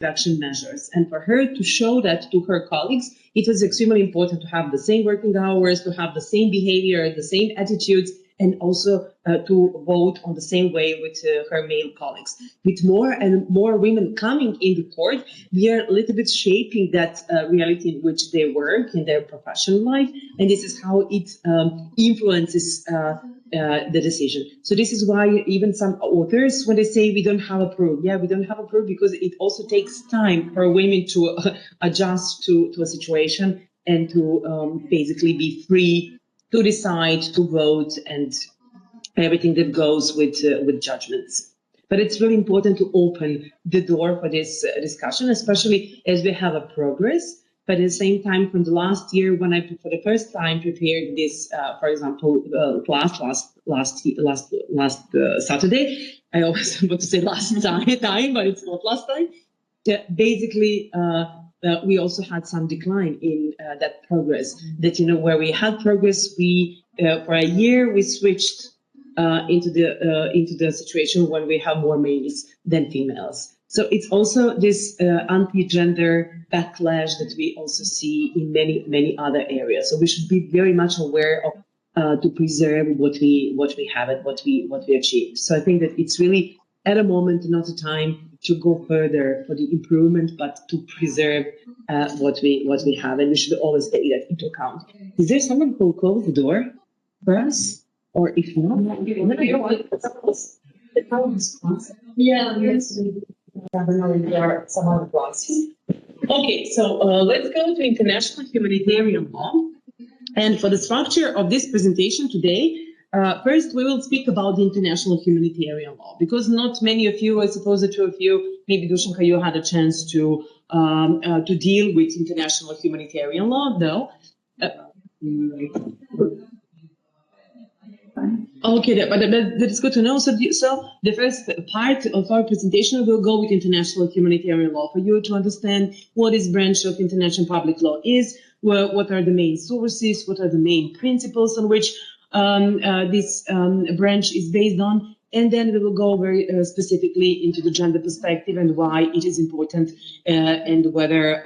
action measures. And for her to show that to her colleagues, it was extremely important to have the same working hours, to have the same behavior, the same attitudes, and also to vote on the same way with her male colleagues. With more and more women coming in the court, we are a little bit shaping that reality in which they work in their professional life, and this is how it influences the decision. So this is why even some authors, when they say we don't have a proof, we don't have a proof because it also takes time for women to adjust to a situation and to basically be free to decide, to vote, and everything that goes with judgments. But it's really important to open the door for this discussion, especially as we have a progress. But at the same time, from the last year, when I, for the first time, prepared this, for example, last Saturday, I always want to say last time, but it's not last time. Basically, we also had some decline in that progress. That, where we had progress, we for a year we switched into the situation when we have more males than females. So it's also this anti-gender backlash that we also see in many other areas. So we should be very much aware of to preserve what we have and what we achieve. So I think that it's really at a moment not a time to go further for the improvement, but to preserve what we have, and we should always take that into account. Is there someone who will close the door for us, or if not, Okay, so let's go to international humanitarian law. And for the structure of this presentation today, first we will speak about the international humanitarian law, because not many of you, I suppose the two of you, maybe Dushanka, you had a chance to deal with international humanitarian law, though. Okay, but that is good to know. So the first part of our presentation will go with international humanitarian law for you to understand what this branch of international public law is, what are the main sources, what are the main principles on which this branch is based on, and then we will go very specifically into the gender perspective and why it is important and whether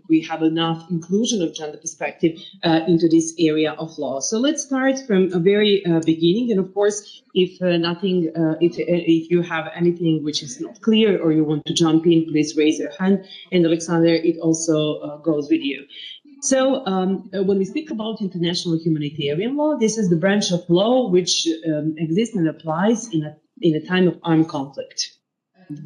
we have enough inclusion of gender perspective into this area of law. So let's start from a very beginning. And of course, if if you have anything which is not clear or you want to jump in, please raise your hand. And Alexander, it also goes with you. So when we speak about international humanitarian law, this is the branch of law which exists and applies in a time of armed conflict.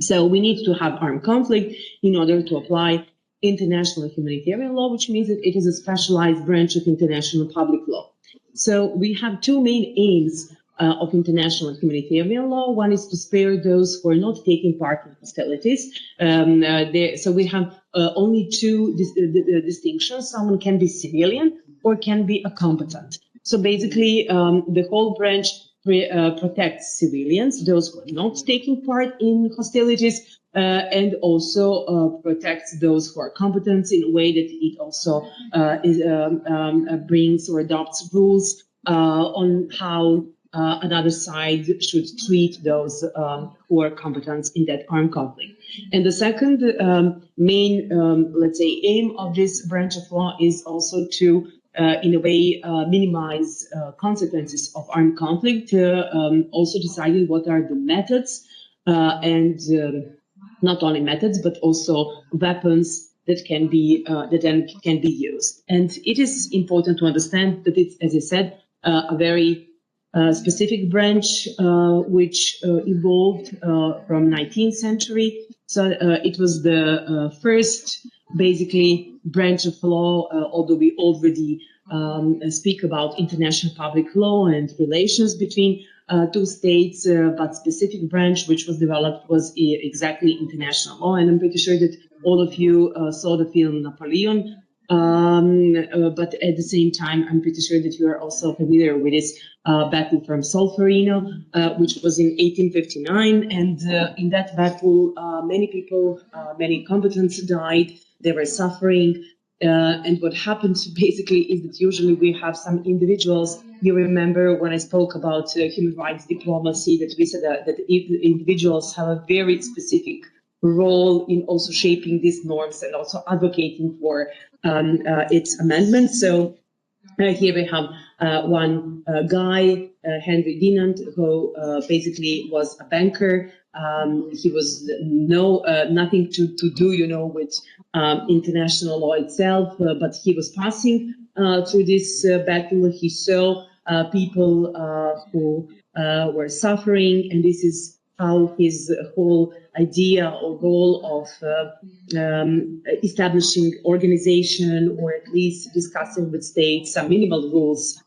So we need to have armed conflict in order to apply international humanitarian law, which means that it is a specialized branch of international public law. So we have two main aims of international humanitarian law. One is to spare those who are not taking part in hostilities. So we have only two distinctions. Someone can be civilian or can be a combatant. So basically, the whole branch protects civilians, those who are not taking part in hostilities, and also protects those who are combatant in a way that it also brings or adopts rules on how another side should treat those who are combatant in that armed conflict. And the second main, let's say, aim of this branch of law is also to, in a way, minimize consequences of armed conflict, also deciding what are the methods and not only methods, but also weapons that can be used. And it is important to understand that it's, as I said, a very specific branch which evolved from 19th century. So it was the first, basically, branch of law, although we already speak about international public law and relations between two states, but specific branch which was developed was exactly international law. And I'm pretty sure that all of you saw the film Napoleon. But at the same time, I'm pretty sure that you are also familiar with this battle from Solferino, which was in 1859. And in that battle, many people, many combatants died. They were suffering. And what happened basically is that usually we have some individuals. You remember when I spoke about human rights diplomacy, that we said that individuals have a very specific role in also shaping these norms and also advocating for its amendment. So here we have one guy, Henry Dinant, who basically was a banker. He was nothing to do, with international law itself, but he was passing through this battle. He saw people who were suffering, and this is how his whole idea or goal of establishing organization, or at least discussing with states some minimal rules,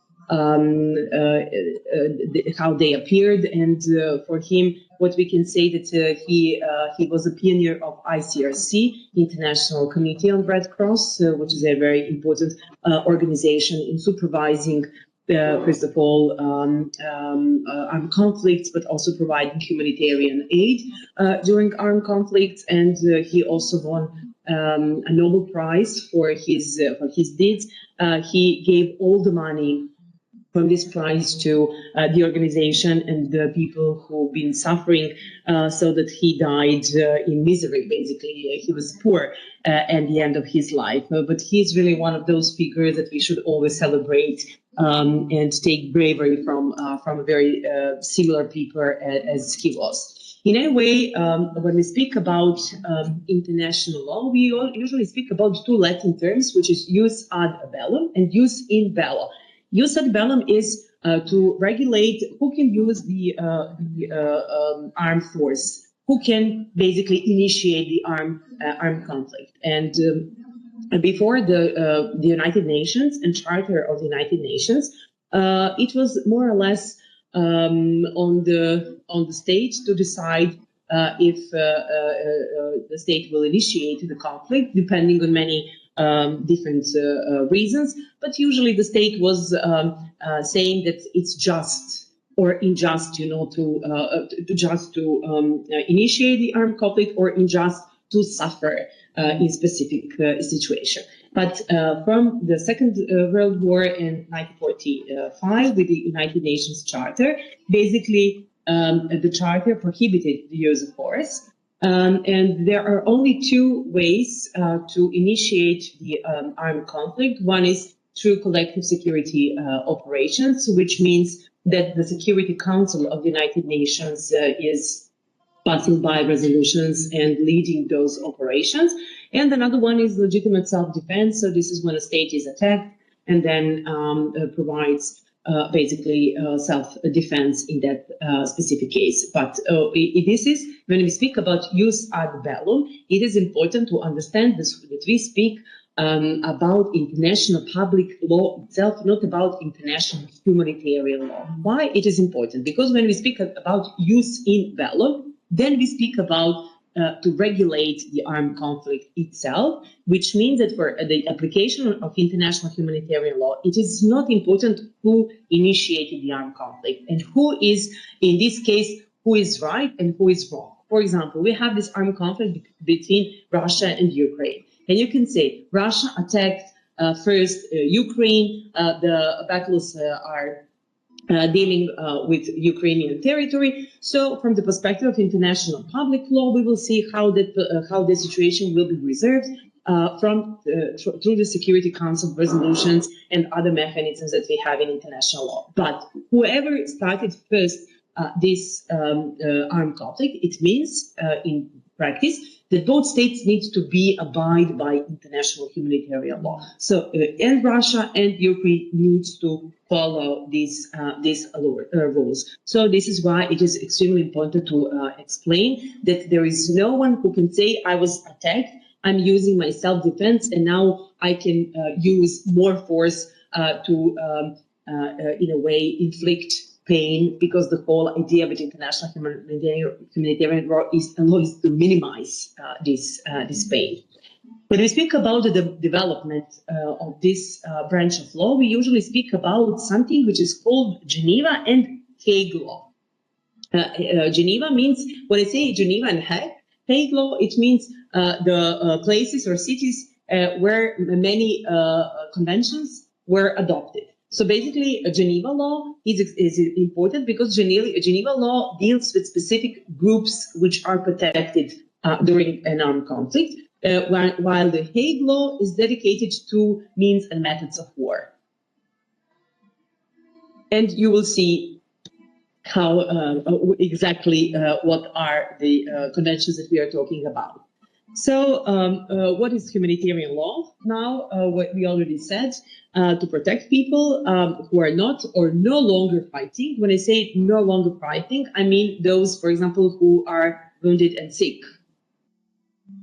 how they appeared. And for him, what we can say that he was a pioneer of ICRC, International Committee on Red Cross, which is a very important organization in supervising first of all, armed conflicts, but also providing humanitarian aid during armed conflicts. And he also won a Nobel Prize for his deeds. He gave all the money from this prize to the organization and the people who've been suffering, so that he died in misery, basically. He was poor at the end of his life. But he's really one of those figures that we should always celebrate and take bravery from very similar people as he was. In any way, when we speak about international law, we usually speak about two Latin terms, which is jus ad bellum and jus in bello. Jus ad bellum is to regulate who can use the armed force, who can basically initiate the armed conflict. And before the United Nations and Charter of the United Nations, it was more or less on the state to decide if the state will initiate the conflict, depending on many different reasons. But usually the state was saying that it's just or unjust, to initiate the armed conflict, or unjust to suffer in specific situation. But from the Second World War in 1945, with the United Nations Charter, basically the Charter prohibited the use of force. And there are only two ways to initiate the armed conflict. One is through collective security operations, which means that the Security Council of the United Nations is passing by resolutions and leading those operations. And another one is legitimate self-defense. So this is when a state is attacked and then provides basically self-defense in that specific case. But this is, when we speak about jus ad bellum, it is important to understand this, that we speak about international public law itself, not about international humanitarian law. Why it is important? Because when we speak about jus in bellum, then we speak about to regulate the armed conflict itself, which means that for the application of international humanitarian law, it is not important who initiated the armed conflict and who is, in this case, who is right and who is wrong. For example, we have this armed conflict between Russia and Ukraine. And you can say Russia attacked first Ukraine, the battles are dealing with Ukrainian territory. So from the perspective of international public law, we will see how the situation will be resolved through the Security Council resolutions and other mechanisms that we have in international law. But whoever started first this armed conflict, it means in practice that both states need to abide by international humanitarian law. So, and Russia and Ukraine needs to follow these rules. So this is why it is extremely important to explain that there is no one who can say, I was attacked, I'm using my self-defense, and now I can use more force to, in a way, inflict pain, because the whole idea with international humanitarian law is to minimize this pain. When we speak about the development of this branch of law, we usually speak about something which is called Geneva and Hague law. Geneva means, when I say Geneva and Hague law, it means the places or cities where many conventions were adopted. So basically, a Geneva law is important because Geneva law deals with specific groups which are protected during an armed conflict, while the Hague Law is dedicated to means and methods of war. And you will see how exactly what are the conventions that we are talking about. So what is humanitarian law? Now, what we already said, to protect people who are not or no longer fighting. When I say no longer fighting, I mean those, for example, who are wounded and sick.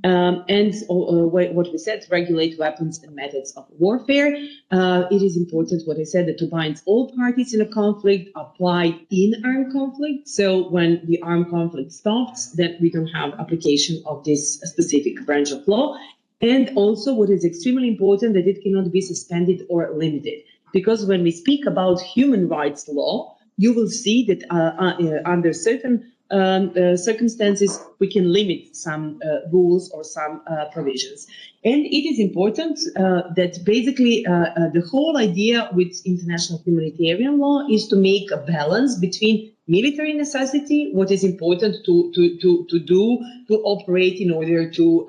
And what we said, regulate weapons and methods of warfare. It is important, what I said, that to bind all parties in a conflict apply in armed conflict. So when the armed conflict stops, then we can have application of this specific branch of law. And also what is extremely important, that it cannot be suspended or limited. Because when we speak about human rights law, you will see that under certain circumstances, we can limit some rules or some provisions. And it is important that basically the whole idea with international humanitarian law is to make a balance between military necessity, what is important to operate in order to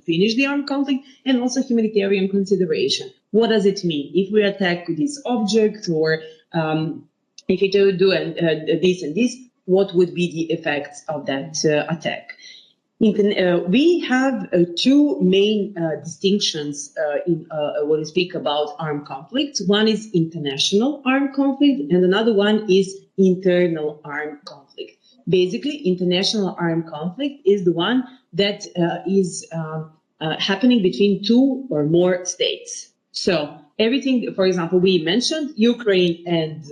finish the armed conflict, and also humanitarian consideration. What does it mean? If we attack this object, or if we do this and this, what would be the effects of that attack? We have two main distinctions in when we speak about armed conflict. One is international armed conflict, and another one is internal armed conflict. Basically, international armed conflict is the one that is happening between two or more states. So everything, for example, we mentioned Ukraine and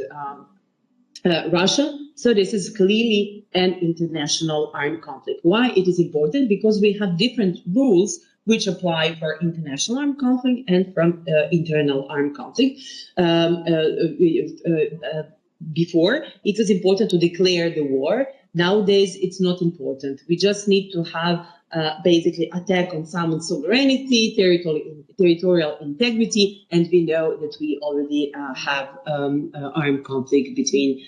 Russia. So this is clearly an international armed conflict. Why it is important? Because we have different rules which apply for international armed conflict and from internal armed conflict. Before, it was important to declare the war. Nowadays, it's not important. We just need to have basically attack on someone's sovereignty, territorial integrity, and we know that we already have armed conflict between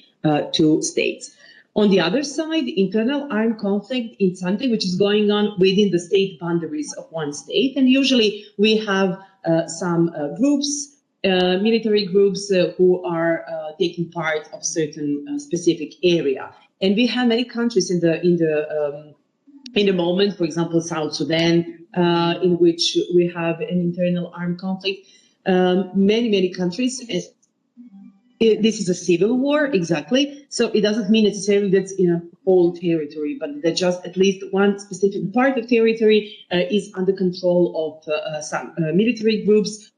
two states. On the other side, internal armed conflict is something which is going on within the state boundaries of one state, and usually we have some groups, military groups who are taking part of certain specific area. And we have many countries in the moment, for example, South Sudan, in which we have an internal armed conflict. Many countries. This is a civil war, exactly. So it doesn't mean necessarily that's in a whole territory, but that just at least one specific part of territory is under control of some military groups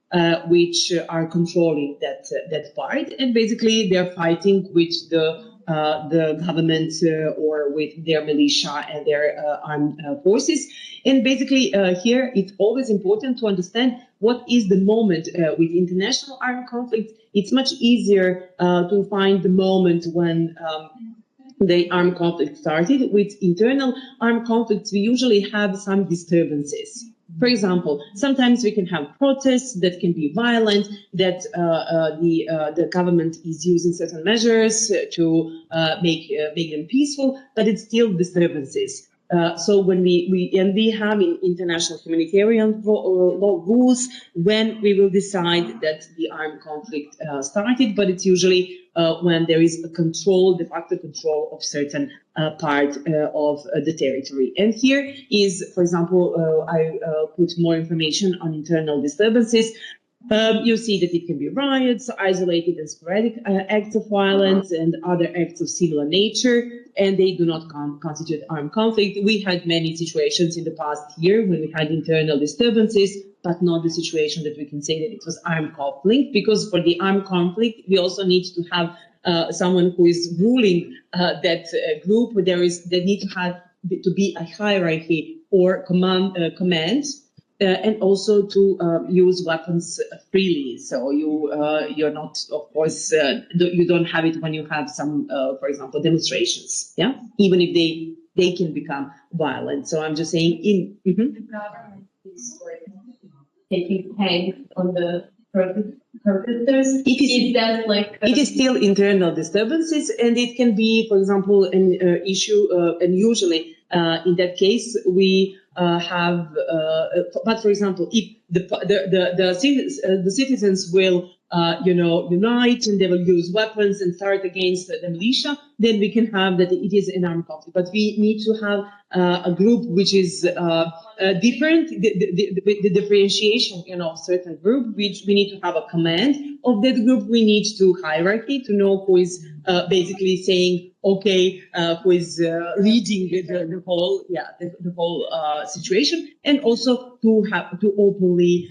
which are controlling that part, and basically they're fighting with the government or with their militia and their armed forces. And basically here it's always important to understand what is the moment with international armed conflict. It's much easier to find the moment when the armed conflict started. With internal armed conflicts, we usually have some disturbances. For example, sometimes we can have protests that can be violent, that the government is using certain measures to make them peaceful, but it's still disturbances. So when we have in international humanitarian law rules when we will decide that the armed conflict started, but it's usually when there is a control, de facto control of certain part of the territory. And here is, for example, I put more information on internal disturbances. You see that it can be riots, isolated and sporadic acts of violence, and other acts of similar nature, and they do not constitute armed conflict. We had many situations in the past year when we had internal disturbances, but not the situation that we can say that it was armed conflict, because for the armed conflict, we also need to have someone who is ruling that group. There need to be a hierarchy or command. And also to use weapons freely. So you're not, of course, you don't have it when you have some, for example, demonstrations. Yeah, even if they can become violent. So I'm just saying, The government is taking tanks on the protesters. It is still internal disturbances, and it can be, for example, an issue, and usually In that case, we have, but for example, if the citizens will, unite and they will use weapons and start against the militia, then we can have that it is an armed conflict. But we need to have a group which is different, the differentiation, certain group, which we need to have a command of that group. We need to hierarchy to know who is basically saying, okay, who is leading the whole, the whole situation, and also to have to openly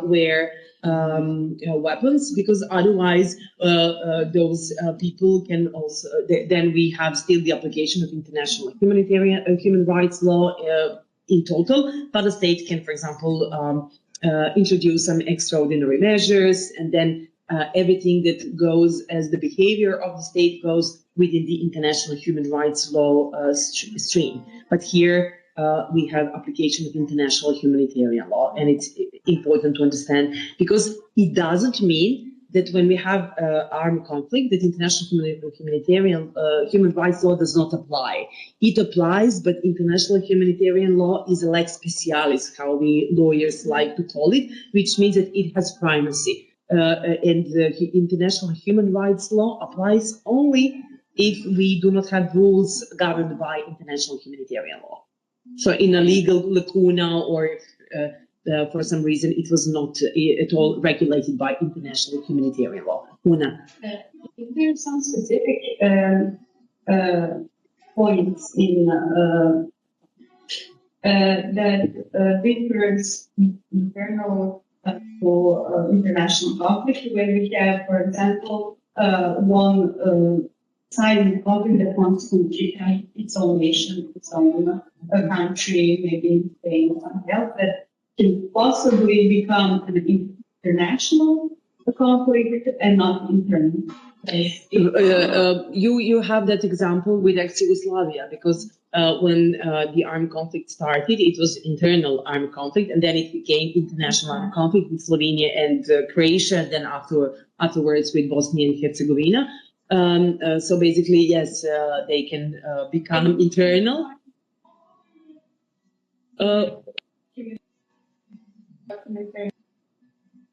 wear weapons, because otherwise those people can also, then we have still the application of international humanitarian human rights law in total, but the state can, for example, introduce some extraordinary measures, and then everything that goes as the behavior of the state goes within the international human rights law stream. But here we have application of international humanitarian law, and it's important to understand, because it doesn't mean that when we have armed conflict, that international humanitarian human rights law does not apply. It applies, but international humanitarian law is a lex specialis, how we lawyers like to call it, which means that it has primacy. And the international human rights law applies only if we do not have rules governed by international humanitarian law. So in a legal lacuna, or if for some reason it was not at all regulated by international humanitarian law. Una? Is there some specific points in that differs internal to international conflict, where we have, for example, one side in the conflict that wants to have its own nation, its own country, maybe Spain or something else, that can possibly become an international conflict and not internal. You have that example with ex-Yugoslavia, because when the armed conflict started, it was internal armed conflict, and then it became international armed conflict with Slovenia and Croatia, and then afterwards with Bosnia and Herzegovina. So basically, yes, they can become internal.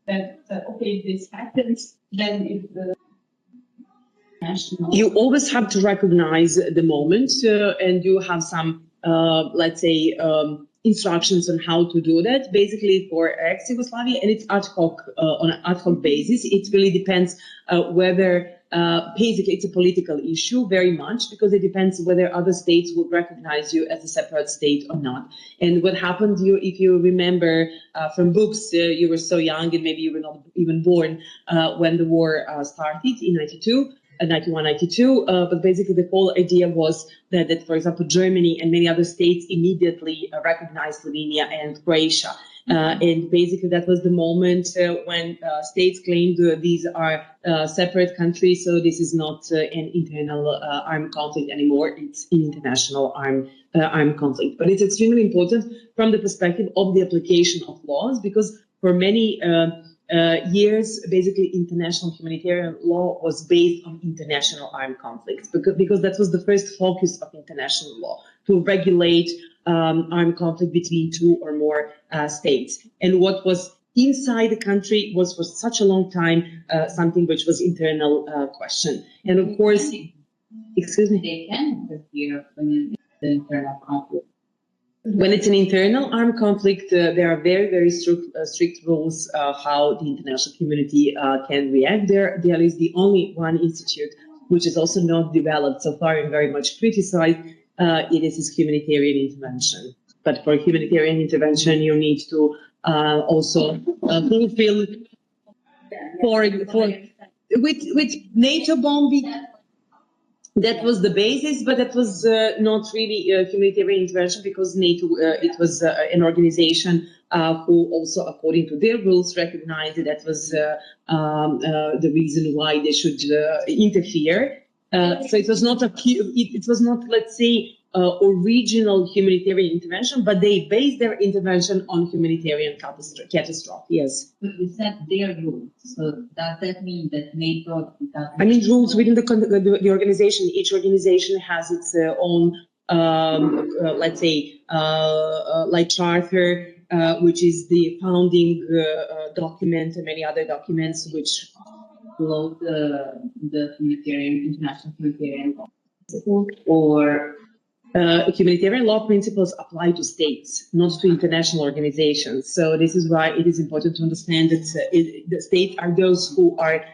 That okay, this happens, then if the national, you always have to recognize the moment, and you have some, let's say, instructions on how to do that. Basically, for ex-Yugoslavia, and it's ad hoc on an ad hoc basis. It really depends whether. Basically, it's a political issue very much, because it depends whether other states would recognize you as a separate state or not. And what happened, if you remember from books, you were so young and maybe you were not even born when the war started in 91, 92. But basically, the whole idea was that, for example, Germany and many other states immediately recognized Slovenia and Croatia. And basically, that was the moment when states claimed these are separate countries, so this is not an internal armed conflict anymore. It's an international armed conflict. But it's extremely important from the perspective of the application of laws, because for many years, basically, international humanitarian law was based on international armed conflicts, because that was the first focus of international law, to regulate armed conflict between two or more states. And what was inside the country was for such a long time something which was internal question. And of course, excuse me? they can interfere when it's the internal conflict. When it's an internal armed conflict, there are very, very strict rules how the international community can react. There is the only one institute which is also not developed so far and very much criticized. It is humanitarian intervention. But for humanitarian intervention, you need to also fulfill with NATO bombing. That was the basis, but that was not really humanitarian intervention, because NATO, it was an organization who also, according to their rules, recognized that was the reason why they should interfere. So it was not it was not, let's say, original humanitarian intervention, but they based their intervention on humanitarian catastrophe. Yes. But you said their rules, so does that mean that NATO doesn't? I mean, rules within the organization. Each organization has its own let's say, like charter, which is the founding document, and many other documents which follow the international humanitarian law, or humanitarian law principles apply to states, not to international organizations. So this is why it is important to understand that the states are those who are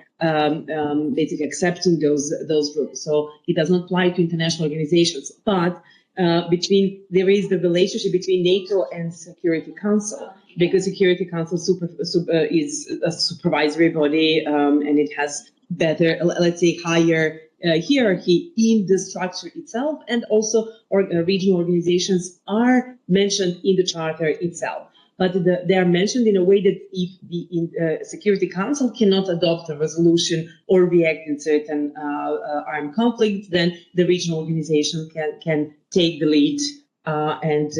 basically accepting those rules. So it does not apply to international organizations, but there is the relationship between NATO and Security Council, because Security Council is a supervisory body, and it has better, let's say, higher hierarchy in the structure itself, and also regional organizations are mentioned in the charter itself. But they are mentioned in a way that if the Security Council cannot adopt a resolution or react in certain armed conflicts, then the regional organization can take the lead and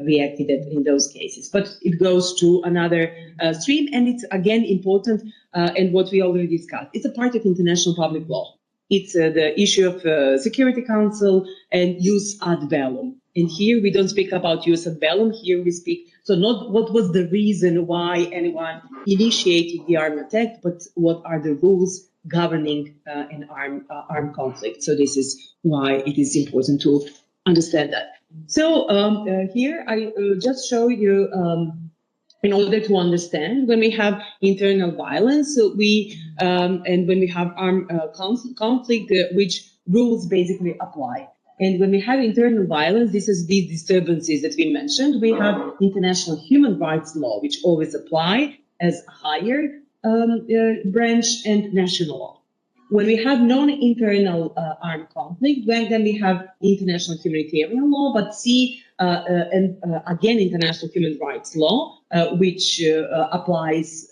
react in those cases. But it goes to another stream, and it's again important, and what we already discussed. It's a part of international public law. It's the issue of Security Council and jus ad bellum. And here we don't speak about jus ad bellum. Here we speak, so not what was the reason why anyone initiated the armed attack, but what are the rules governing an armed conflict. So this is why it is important to understand that. So here I just show you, in order to understand, when we have internal violence, so and when we have armed conflict, which rules basically apply. And when we have internal violence, this is these disturbances that we mentioned. We have international human rights law, which always apply as a higher branch, and national law. When we have non-internal armed conflict, then we have international humanitarian law, but again, international human rights law, which applies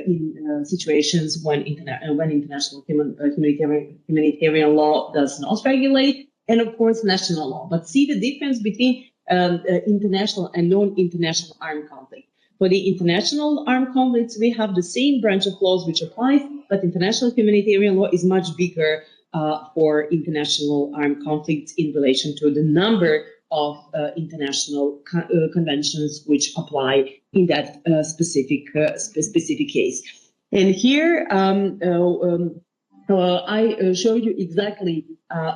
in situations when international humanitarian law does not regulate, and of course, national law. But see the difference between international and non-international armed conflict. For the international armed conflicts, we have the same branch of laws which applies, but international humanitarian law is much bigger for international armed conflicts in relation to the number of international conventions which apply in that specific case. And here I show you exactly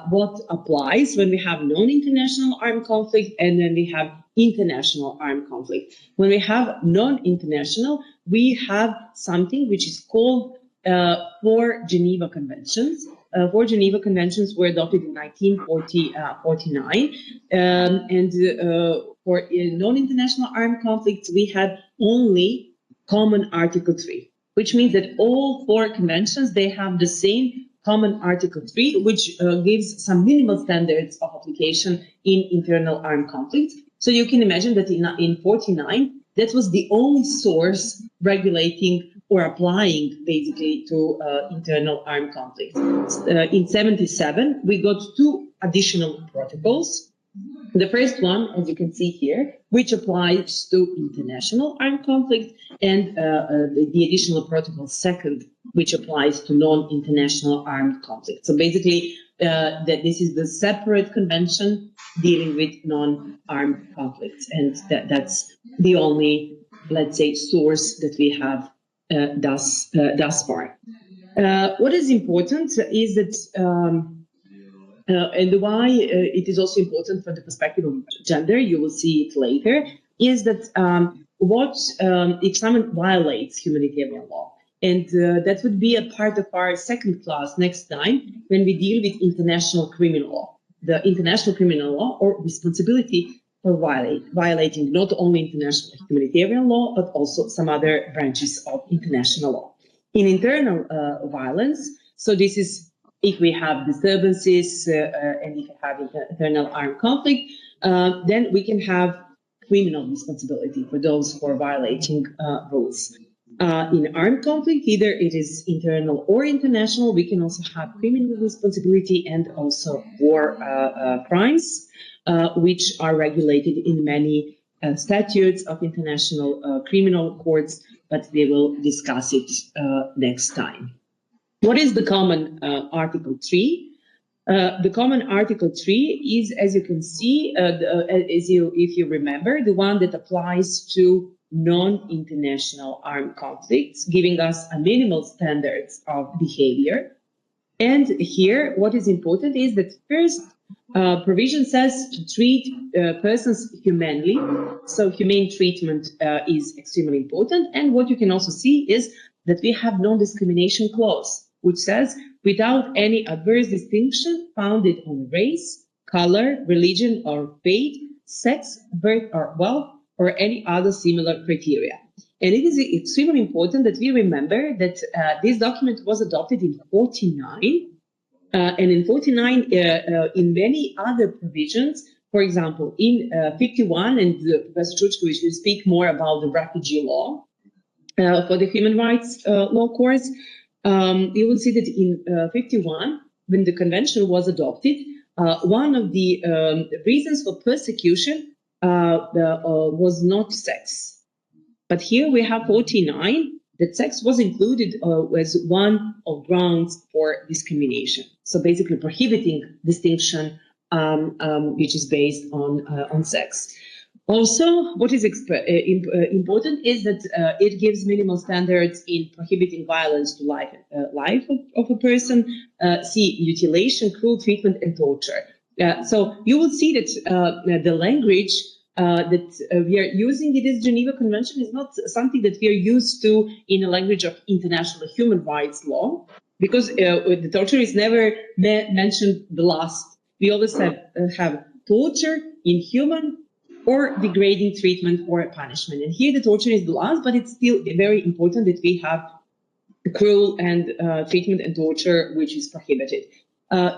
what applies when we have non-international armed conflict and when we have international armed conflict. When we have non-international, we have something which is called four Geneva Conventions. Four Geneva Conventions were adopted in 1949. And for non-international armed conflicts, we had only common Article 3, which means that all four conventions, they have the same common Article 3, which gives some minimal standards of application in internal armed conflicts. So you can imagine that in 49, that was the only source regulating or applying basically to internal armed conflicts. In 77, we got two additional protocols. The first one, as you can see here, which applies to international armed conflict, and the additional protocol second, which applies to non-international armed conflict. So basically, that this is the separate convention dealing with non-armed conflicts, and that's the only, let's say, source that we have thus far. What is important is that, and why it is also important from the perspective of gender, you will see it later, is that if someone violates humanitarian law, and that would be a part of our second class next time when we deal with international criminal law. The international criminal law, or responsibility for violating not only international humanitarian law, but also some other branches of international law. In internal violence, so this is if we have disturbances and if we have internal armed conflict, then we can have criminal responsibility for those who are violating rules. In armed conflict, either it is internal or international, we can also have criminal responsibility and also war crimes, which are regulated in many statutes of international criminal courts, but we will discuss it next time. What is the common Article 3? The common Article 3 is, as you can see, if you remember, the one that applies to non-international armed conflicts, giving us a minimal standards of behavior. And here, what is important is that first provision says to treat persons humanely. So humane treatment is extremely important. And what you can also see is that we have non-discrimination clause, which says without any adverse distinction founded on race, color, religion, or faith, sex, birth, or wealth, or any other similar criteria. And it is extremely important that we remember that this document was adopted in 49, and in 49, in many other provisions, for example, in 51, and Professor Chuchkovic will speak more about the refugee law for the human rights law course, you will see that in 51, when the convention was adopted, one of the reasons for persecution was not sex. But here we have 49, that sex was included as one of grounds for discrimination. So basically prohibiting distinction, which is based on sex. Also, what is important is that it gives minimal standards in prohibiting violence to life of a person, mutilation, cruel treatment, and torture. So you will see that the language that we are using in this Geneva Convention is not something that we are used to in the language of international human rights law, because the torture is never mentioned the last. We always have torture, inhuman, or degrading treatment or punishment. And here the torture is the last, but it's still very important that we have cruel and treatment and torture, which is prohibited.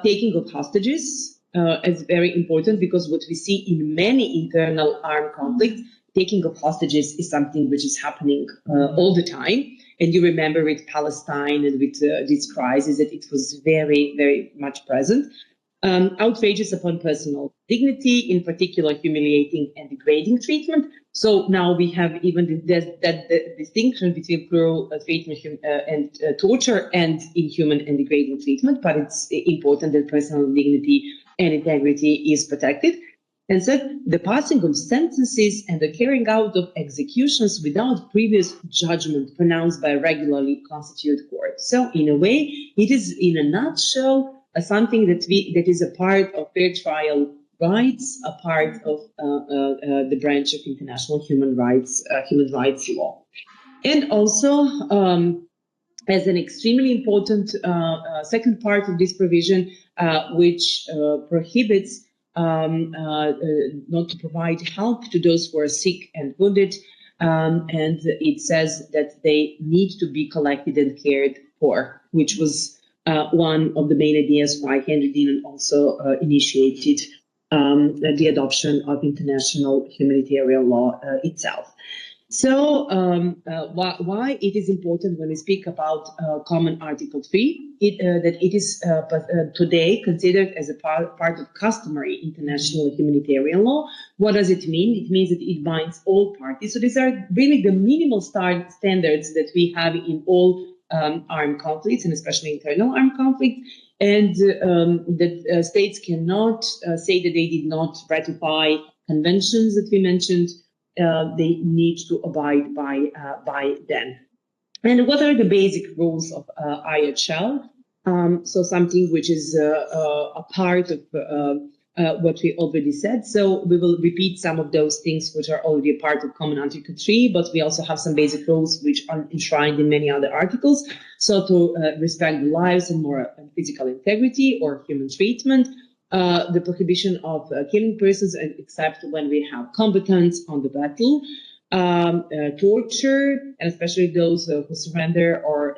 Taking of hostages is very important, because what we see in many internal armed conflicts, taking of hostages is something which is happening all the time. And you remember with Palestine and with this crisis that it was very, very much present. Outrages upon personal dignity, in particular humiliating and degrading treatment. So now we have even the distinction between cruel treatment and torture and inhuman and degrading treatment, but it's important that personal dignity and integrity is protected. And so the passing of sentences and the carrying out of executions without previous judgment pronounced by a regularly constituted court. So in a way, it is in a nutshell something that is a part of fair trial rights, a part of the branch of international human rights law. And also, as an extremely important second part of this provision, which prohibits not to provide help to those who are sick and wounded, and it says that they need to be collected and cared for, which was one of the main ideas why Henry Dean also initiated the adoption of international humanitarian law itself. So why it is important when we speak about Common Article 3, that it is today considered as a part of customary international humanitarian law. What does it mean? It means that it binds all parties. So these are really the minimal standards that we have in all armed conflicts, and especially internal armed conflict. And that states cannot say that they did not ratify conventions that we mentioned. They need to abide by them. And what are the basic rules of IHL? So something which is a part of what we already said. So we will repeat some of those things which are already a part of Common Article 3, but we also have some basic rules which are enshrined in many other articles. So to respect the lives and moral and physical integrity or human treatment, the prohibition of killing persons except when we have competence on the battle, torture, and especially those who surrender or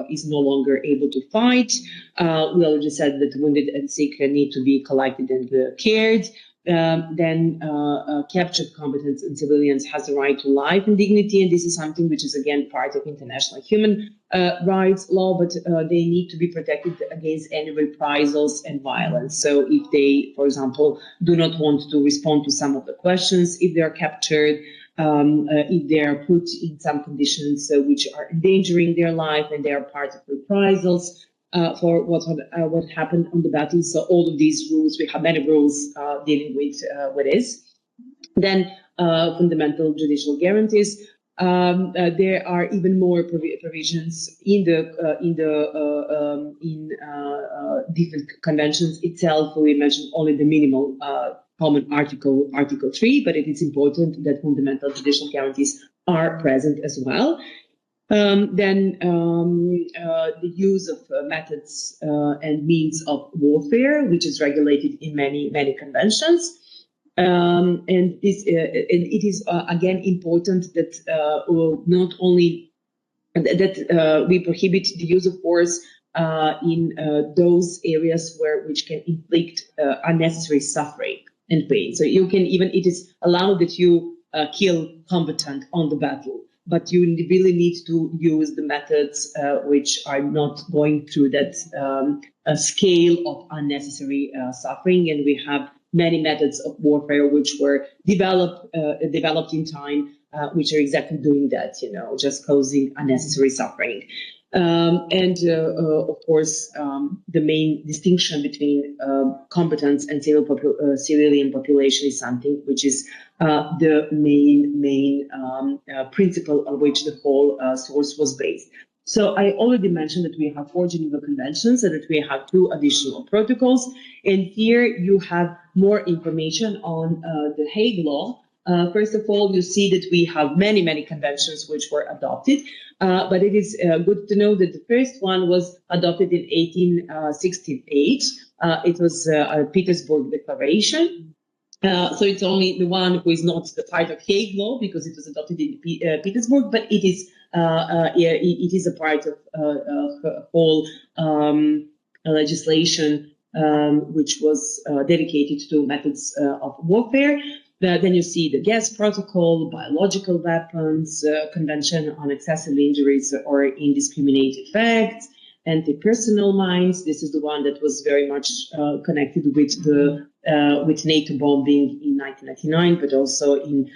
is no longer able to fight. We already said that wounded and sick need to be collected and cared. Then captured combatants and civilians has the right to life and dignity, and this is something which is again part of international human rights law, but they need to be protected against any reprisals and violence. So if they, for example, do not want to respond to some of the questions, if they are captured, if they are put in some conditions which are endangering their life and they are part of reprisals, for what happened on the battle. So all of these rules, we have many rules dealing with this. Then fundamental judicial guarantees. There are even more provisions in different conventions itself. We mentioned only the minimal common Article 3, but it is important that fundamental judicial guarantees are present as well. Then the use of methods and means of warfare, which is regulated in many conventions. And it is again important that not only that we prohibit the use of force in those areas which can inflict unnecessary suffering and pain. So you can it is allowed that you kill combatant on the battle, but you really need to use the methods which are not going through that scale of unnecessary suffering. And we have many methods of warfare which were developed in time, which are exactly doing that, just causing unnecessary suffering. Of course, the main distinction between combatants and civilian population is something which is the main principle on which the whole source was based. So I already mentioned that we have 4 Geneva Conventions and that we have 2 additional protocols. And here you have more information on the Hague Law. First of all, you see that we have many conventions which were adopted, but it is good to know that the first one was adopted in 1868. It was a Petersburg Declaration. So it's only the one who is not the part of Hague Law because it was adopted in Petersburg, but it is a part of whole legislation which was dedicated to methods of warfare. Then you see the gas protocol, biological weapons, convention on excessive injuries or indiscriminate effects, anti-personnel mines. This is the one that was very much connected with the with NATO bombing in 1999, but also in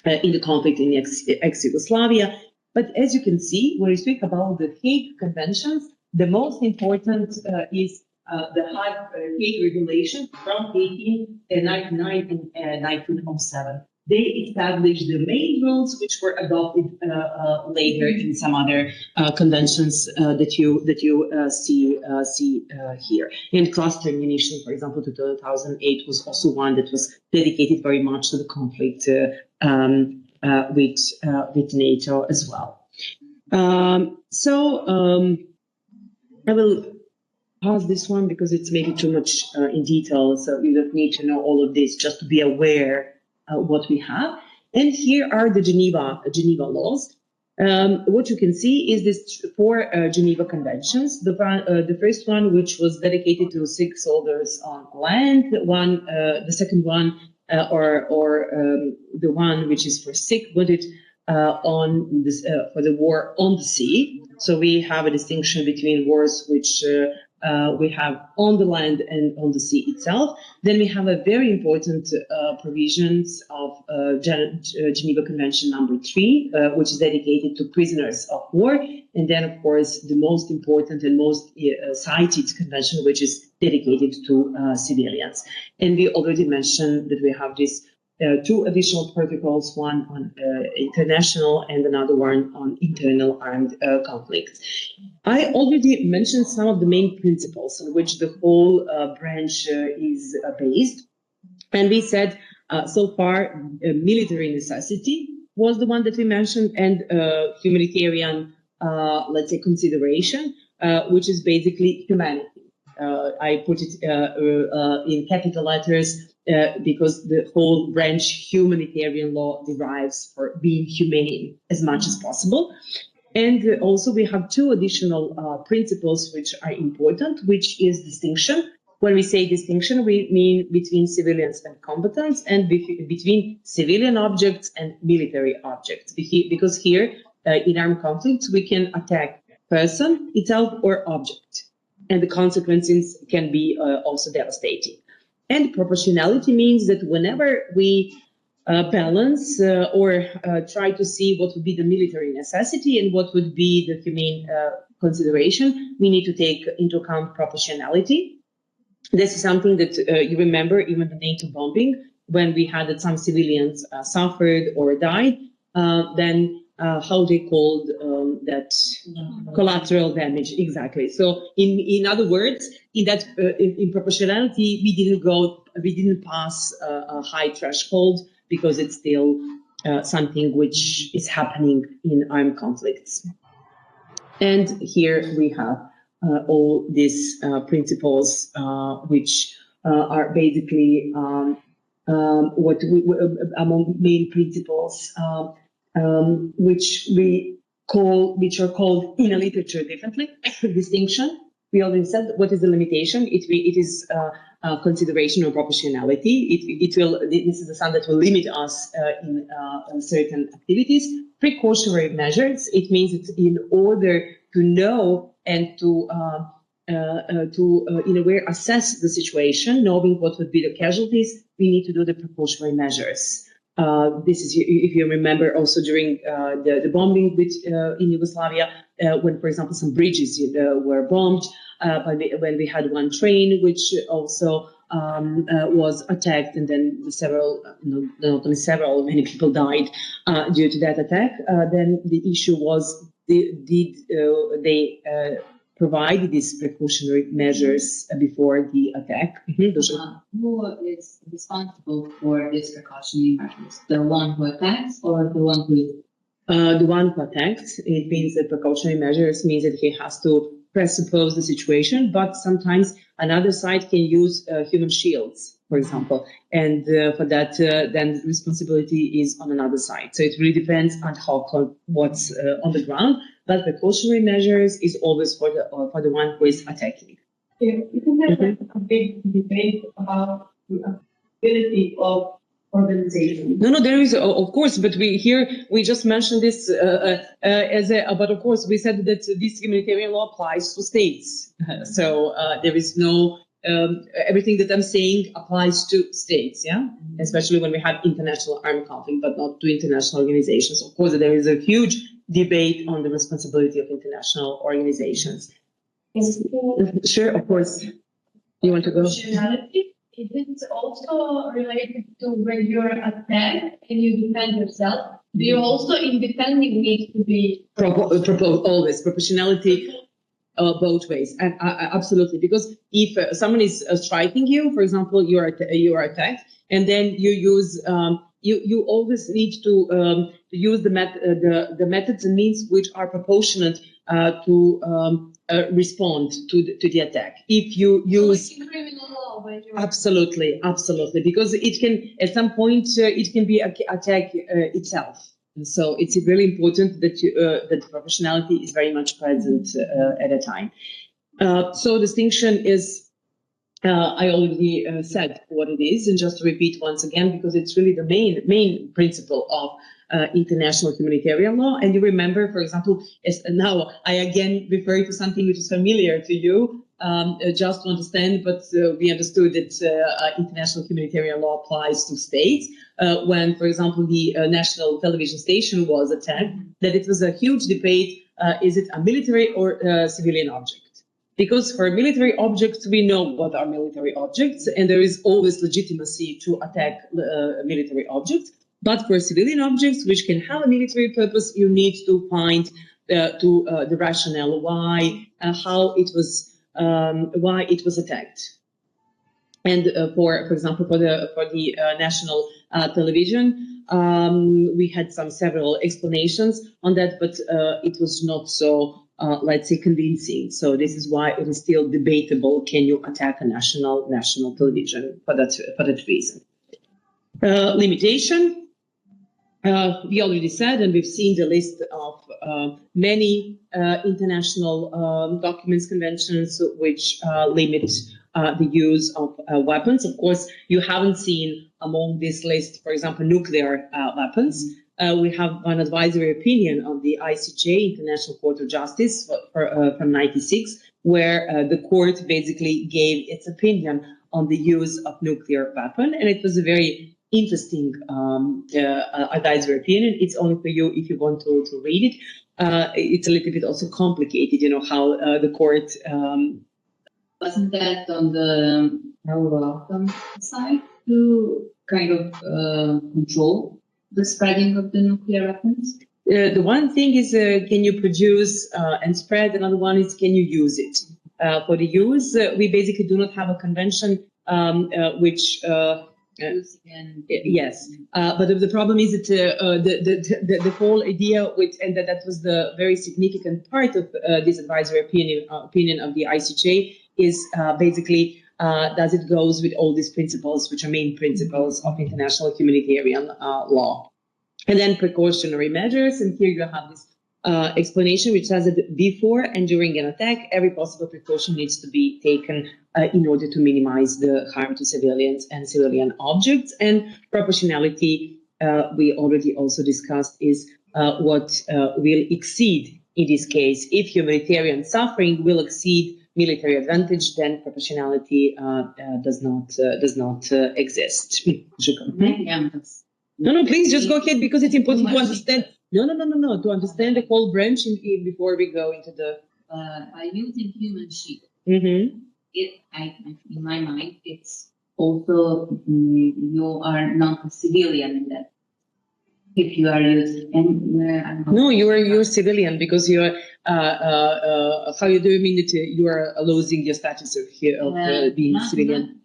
the conflict in ex-Yugoslavia. But as you can see, when we speak about the Hague Conventions, the most important is the Hague Regulation from 1899 and 1907. They established the main rules which were adopted later in some other conventions that you see here. And cluster ammunition, for example, to 2008 was also one that was dedicated very much to the conflict with NATO as well. I will pause this one because it's maybe too much in detail, so you don't need to know all of this, just to be aware what we have. And here are the Geneva laws. What you can see is this 4 Geneva Conventions. The first one, which was dedicated to sick soldiers on land, the second one, the one which is for sick wounded on this, for the war on the sea. So we have a distinction between wars which we have on the land and on the sea itself. Then we have a very important provisions of Geneva Convention number 3, which is dedicated to prisoners of war. And then, of course, the most important and most cited convention, which is dedicated to civilians. And we already mentioned that we have these 2 additional protocols, one on international and another one on internal armed conflicts. I already mentioned some of the main principles on which the whole branch is based. And we said so far military necessity was the one that we mentioned, and humanitarian, let's say, consideration, which is basically humanity. I put it in capital letters because the whole branch humanitarian law derives for being humane as much as possible. And also we have 2 additional principles which are important, which is distinction. When we say distinction, we mean between civilians and combatants, and between civilian objects and military objects. Because here in armed conflicts, we can attack person itself or object, and the consequences can be also devastating. And proportionality means that whenever we balance or try to see what would be the military necessity and what would be the humane consideration, we need to take into account proportionality. This is something that you remember even the NATO bombing, when we had that some civilians suffered or died, then how they called that collateral damage, exactly. So in other words, in that in proportionality, we didn't pass a high threshold because it's still something which is happening in armed conflicts. And here we have all these principles which are basically what among main principles which are called in a literature differently. Distinction. We already said what is the limitation. It is consideration or proportionality. This is the sum that will limit us in certain activities. Precautionary measures. It means it's in order to know and to in a way assess the situation, knowing what would be the casualties, we need to do the precautionary measures. This is, if you remember, also during the bombing in Yugoslavia, when, for example, some bridges were bombed, when we had one train which also was attacked, and then not only several, many people died due to that attack. Then the issue was, did they provide these precautionary measures before the attack? Who is responsible for these precautionary measures? The one who attacks or the one who is? The one who attacks. It means that precautionary measures means that he has to presuppose the situation, but sometimes another side can use human shields, for example, and for that, then responsibility is on another side. So it really depends on what's on the ground. But precautionary measures is always for the one who is attacking. Isn't there a big debate about the ability of organization? No, there is, of course, but we just mentioned this but of course we said that this humanitarian law applies to states. So there is no, everything that I'm saying applies to states, yeah? Especially when we have international armed conflict, but not to international organizations. Of course, there is a huge debate on the responsibility of international organizations. Sure, of course. You want to go? Is it also related to when you're attacked and you defend yourself? Do you also, in defending, need to be always proportionality both ways? And absolutely, because if someone is striking you, for example, you are attacked, and then you use you always need to use the methods and means which are proportionate to respond to the attack. If you use criminal law, when you're absolutely, because it can at some point it can be attack itself. And so it's really important that that proportionality is very much present at a time. So distinction is. I already said what it is, and just to repeat once again, because it's really the main principle of international humanitarian law. And you remember, for example, now I again refer to something which is familiar to you, just to understand, but we understood that international humanitarian law applies to states. When, for example, the national television station was attacked, that it was a huge debate, is it a military or civilian object? Because for military objects, we know what are military objects, and there is always legitimacy to attack military objects. But for civilian objects, which can have a military purpose, you need to find the rationale why it was attacked. And for example, for the national television, we had several explanations on that, but it was not so. Let's say convincing. So this is why it is still debatable. Can you attack a national television for that reason? Limitation. We already said, and we've seen the list of many international documents, conventions which limit the use of weapons. Of course, you haven't seen among this list, for example, nuclear weapons. We have an advisory opinion of the ICJ, International Court of Justice, from '96, where the court basically gave its opinion on the use of nuclear weapon, and it was a very interesting advisory opinion. It's only for you if you want to read it. It's a little bit also complicated, how the court. Wasn't that on the Eurocom side to kind of control the spreading of the nuclear weapons? The one thing is, can you produce and spread? Another one is, can you use it? For the use, we basically do not have a convention which. Yes, but the problem is that the whole idea and that was the very significant part of this advisory opinion of the ICJ is basically does it goes with all these principles, which are main principles of international humanitarian law. And then precautionary measures, and here you have this explanation which says that before and during an attack, every possible precaution needs to be taken in order to minimize the harm to civilians and civilian objects. And proportionality, we already also discussed, is what will exceed in this case. If humanitarian suffering will exceed military advantage, then proportionality does not exist. No, please just go ahead, because it's important to understand. No, to understand the whole branch before we go into the. By using human shield, Mm-hmm. In my mind, it's also you are not a civilian in that. If you are using, and No, you're civilian, because you're. How do you mean that you are losing your status of being civilian?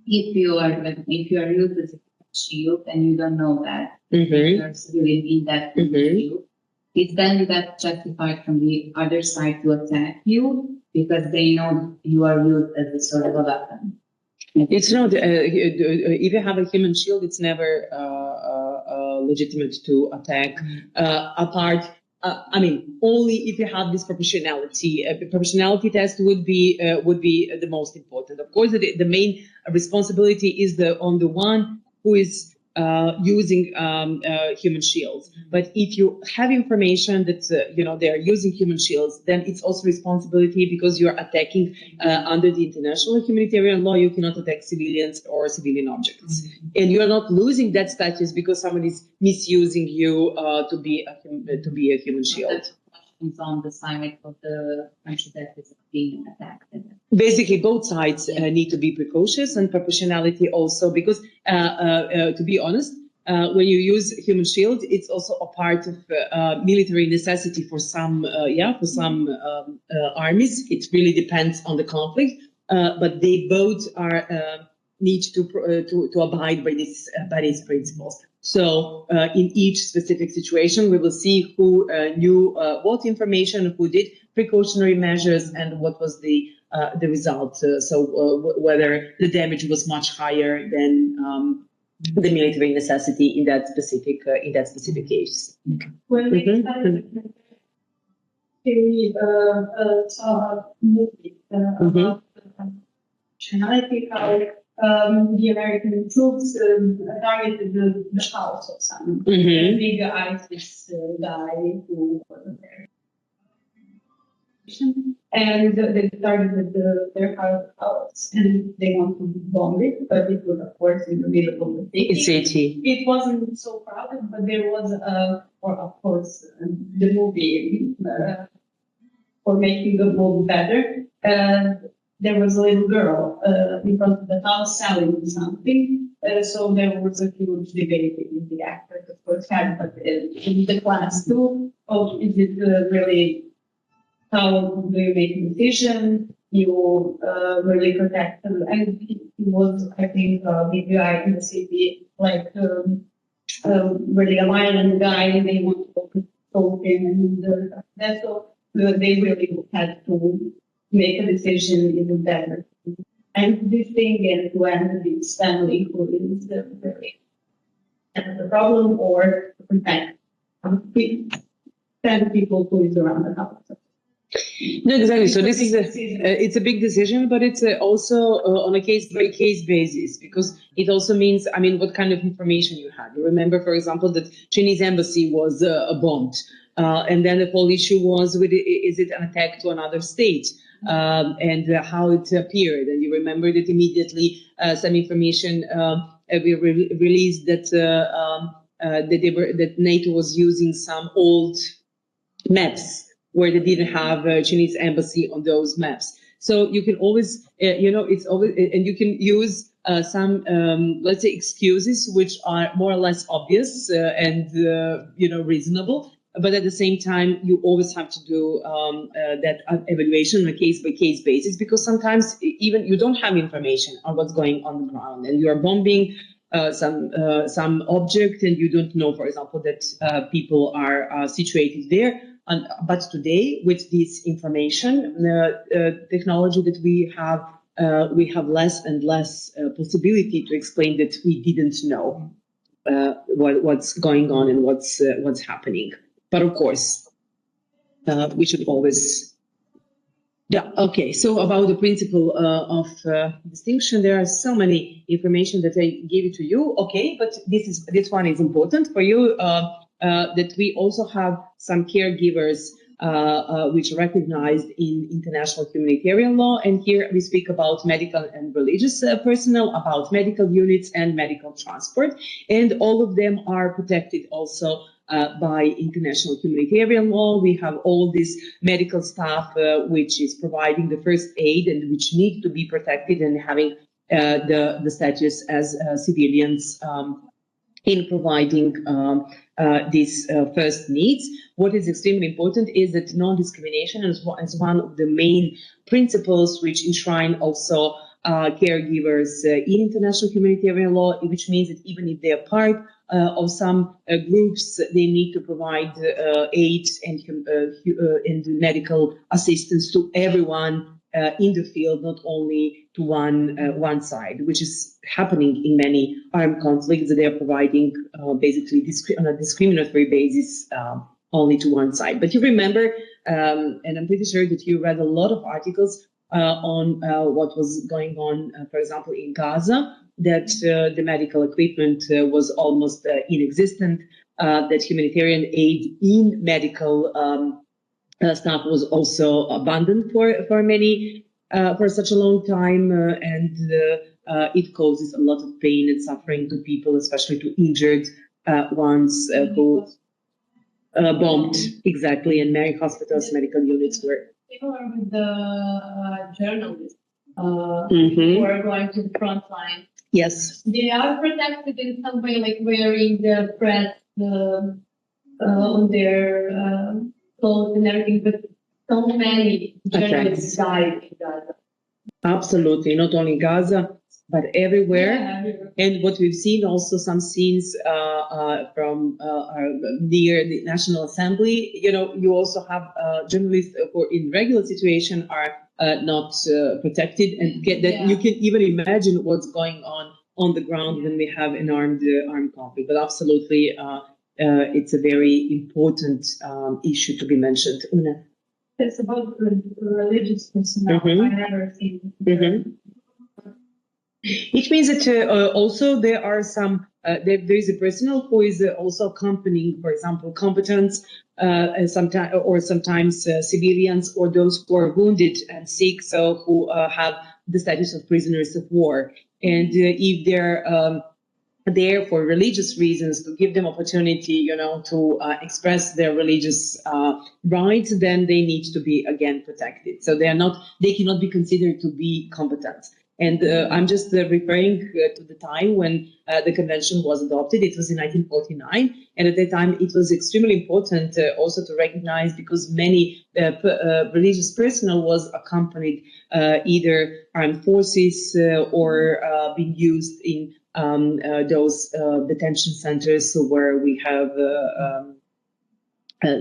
If you are used as a shield and you don't know that Mm-hmm. you are civilian in that shield, it's then that justified from the other side to attack you because they know you are used as a sort of a weapon. It's not. If you have a human shield, it's never legitimate to attack. Apart, only if you have this proportionality. A proportionality test would be the most important. Of course, the main responsibility is on the one who is using human shields. But if you have information that they are using human shields, then it's also responsibility, because you are attacking under the international humanitarian law. You cannot attack civilians or civilian objects, and you are not losing that status because someone is misusing you to be a human shield. On the side of the country that is being attacked. Basically, both sides need to be precautious, and proportionality also, because to be honest, when you use human shield, it's also a part of military necessity for some armies. It really depends on the conflict, but they both are need to abide by these principles. So in each specific situation, we will see who knew what information, who did precautionary measures, and what was the result. So whether the damage was much higher than the military necessity in that specific case. When we started, we saw a movie about functionality, how the American troops targeted the house of some big ISIS guy who was there. And they targeted their house, and they want to bomb it, but it was, of course, in the middle of the city. It wasn't so crowded, but there was, of course, the movie for making the movie better. There was a little girl in front of the house selling something. So there was a huge debate in the actors, of course, had, but in the class too. Oh, is it really? How do you make a decision? You really protect them. And he was, I think, a big guy in the city, like really a violent guy, and they want to talk him, and that's all. They really had to make a decision even better. And this thing, and when this family who is really the problem, or to protect 10 people who is around the house. No, exactly. So this is it's a big decision, but it's also on a case-by-case basis, because it also means, what kind of information you had. You remember, for example, that Chinese embassy was bombed, and then the whole issue was, is it an attack to another state, and how it appeared. And you remember that immediately some information released that that NATO was using some old maps where they didn't have a Chinese embassy on those maps. So you can always, it's always, and you can use some, let's say, excuses which are more or less obvious and reasonable. But at the same time, you always have to do that evaluation on a case-by-case basis, because sometimes even you don't have information on what's going on the ground, and you are bombing some object, and you don't know, for example, that people are situated there. But today, with this information technology that we have less and less possibility to explain that we didn't know what's going on and what's happening. But of course, we should always. Yeah. Okay. So about the principle of distinction, there are so many information that I gave it to you. Okay, but this one is important for you. That we also have some caregivers which are recognized in international humanitarian law. And here we speak about medical and religious personnel, about medical units and medical transport. And all of them are protected also by international humanitarian law. We have all this medical staff which is providing the first aid and which need to be protected and having the status as civilians in providing these first needs. What is extremely important is that non-discrimination is one of the main principles which enshrine also caregivers in international humanitarian law, which means that even if they are part of some groups, they need to provide aid and medical assistance to everyone in the field, not only to one side, which is happening in many armed conflicts, that they are providing basically on a discriminatory basis only to one side. But you remember, and I'm pretty sure that you read a lot of articles on what was going on, for example, in Gaza, that the medical equipment was almost inexistent, that humanitarian aid in medical staff was also abandoned for many for such a long time, and it causes a lot of pain and suffering to people, especially to injured ones who bombed, exactly, and many hospitals, medical units were. Similar with the journalists who are going to the front line. Yes. They are protected in some way, like wearing the press on their clothes and everything, but so many journalists died in Gaza. Absolutely, not only Gaza, but everywhere. Yeah, everywhere. And what we've seen also some scenes from near the National Assembly. You also have journalists who in regular situation are not protected, and you can even imagine what's going on the ground when we have an armed conflict. But absolutely, it's a very important issue to be mentioned. Una? It's about religious personnel. I never seen. It means that also there are some, there is a personnel who is also accompanying, for example, combatants, sometimes civilians, or those who are wounded and sick, so who have the status of prisoners of war. And if they're there for religious reasons, to give them opportunity, to express their religious rights, then they need to be again protected. So they cannot be considered to be combatants. And I'm just referring to the time when the convention was adopted. It was in 1949. And at that time, it was extremely important also to recognize, because many religious personnel was accompanied either armed forces or being used in those detention centers where we have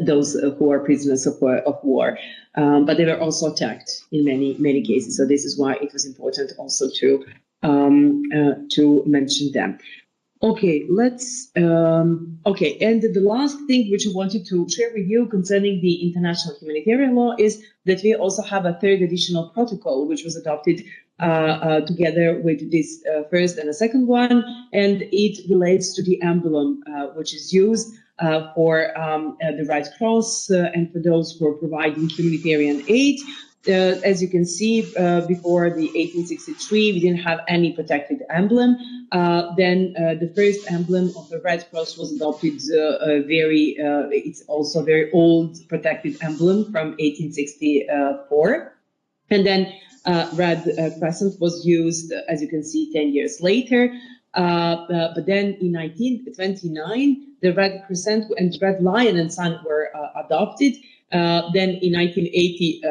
those who are prisoners of war. But they were also attacked in many cases. So this is why it was important also to mention them. Okay, okay, and the last thing which I wanted to share with you concerning the international humanitarian law is that we also have a third additional protocol which was adopted together with this first and a second one, and it relates to the emblem which is used for the Red Cross and for those who are providing humanitarian aid. As you can see, before the 1863, we didn't have any protected emblem. Then the first emblem of the Red Cross was adopted it's also a very old protected emblem from 1864. And then Red Crescent was used, as you can see, 10 years later. But then in 1929, the Red Crescent and Red Lion and Sun were adopted. Then in 1980,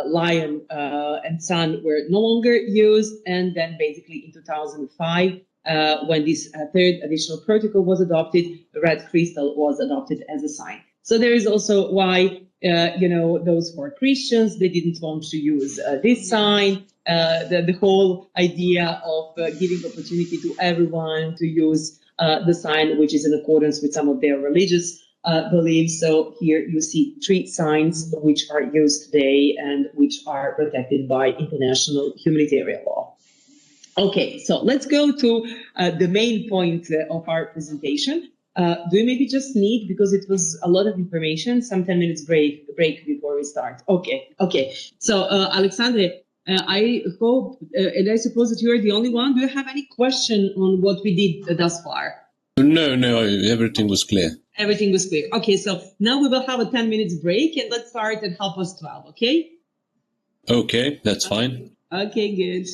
Lion and Sun were no longer used. And then basically in 2005, when this third additional protocol was adopted, the red crystal was adopted as a sign. So there is also why, those four Christians, they didn't want to use this sign. The whole idea of giving opportunity to everyone to use the sign, which is in accordance with some of their religious beliefs. So here you see three signs which are used today and which are protected by international humanitarian law. Okay, so let's go to the main point of our presentation. Do we maybe just need, because it was a lot of information, some 10 minutes break before we start? Okay. So, Alexandre, I hope, and I suppose that you are the only one. Do you have any question on what we did thus far? No, everything was clear. Everything was clear. Okay, so now we will have a 10 minutes break and let's start at 12:30, okay? Okay, that's fine. Okay, good.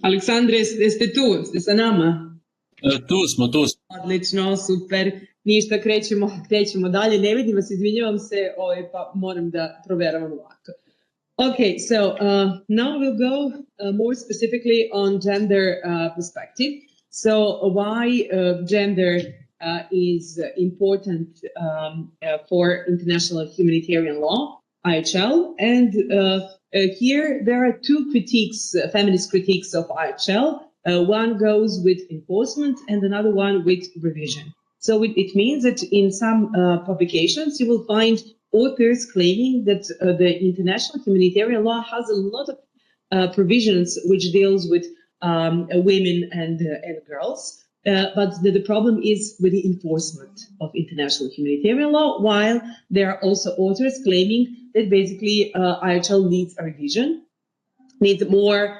Aleksandre, jeste tu? Ste sa nama? Tu smo. Odlično, super. Ništa, krećemo dalje. Ne vidim vas, izvinjavam se, pa moram da proveravam ovako. Okay, so now we'll go more specifically on gender perspective. So why gender is important for international humanitarian law, IHL, and here there are two critiques, feminist critiques of IHL. One goes with enforcement and another one with revision. So it means that in some publications you will find authors claiming that the international humanitarian law has a lot of provisions which deals with women and girls. But the problem is with the enforcement of international humanitarian law, while there are also authors claiming that basically IHL needs a revision, needs more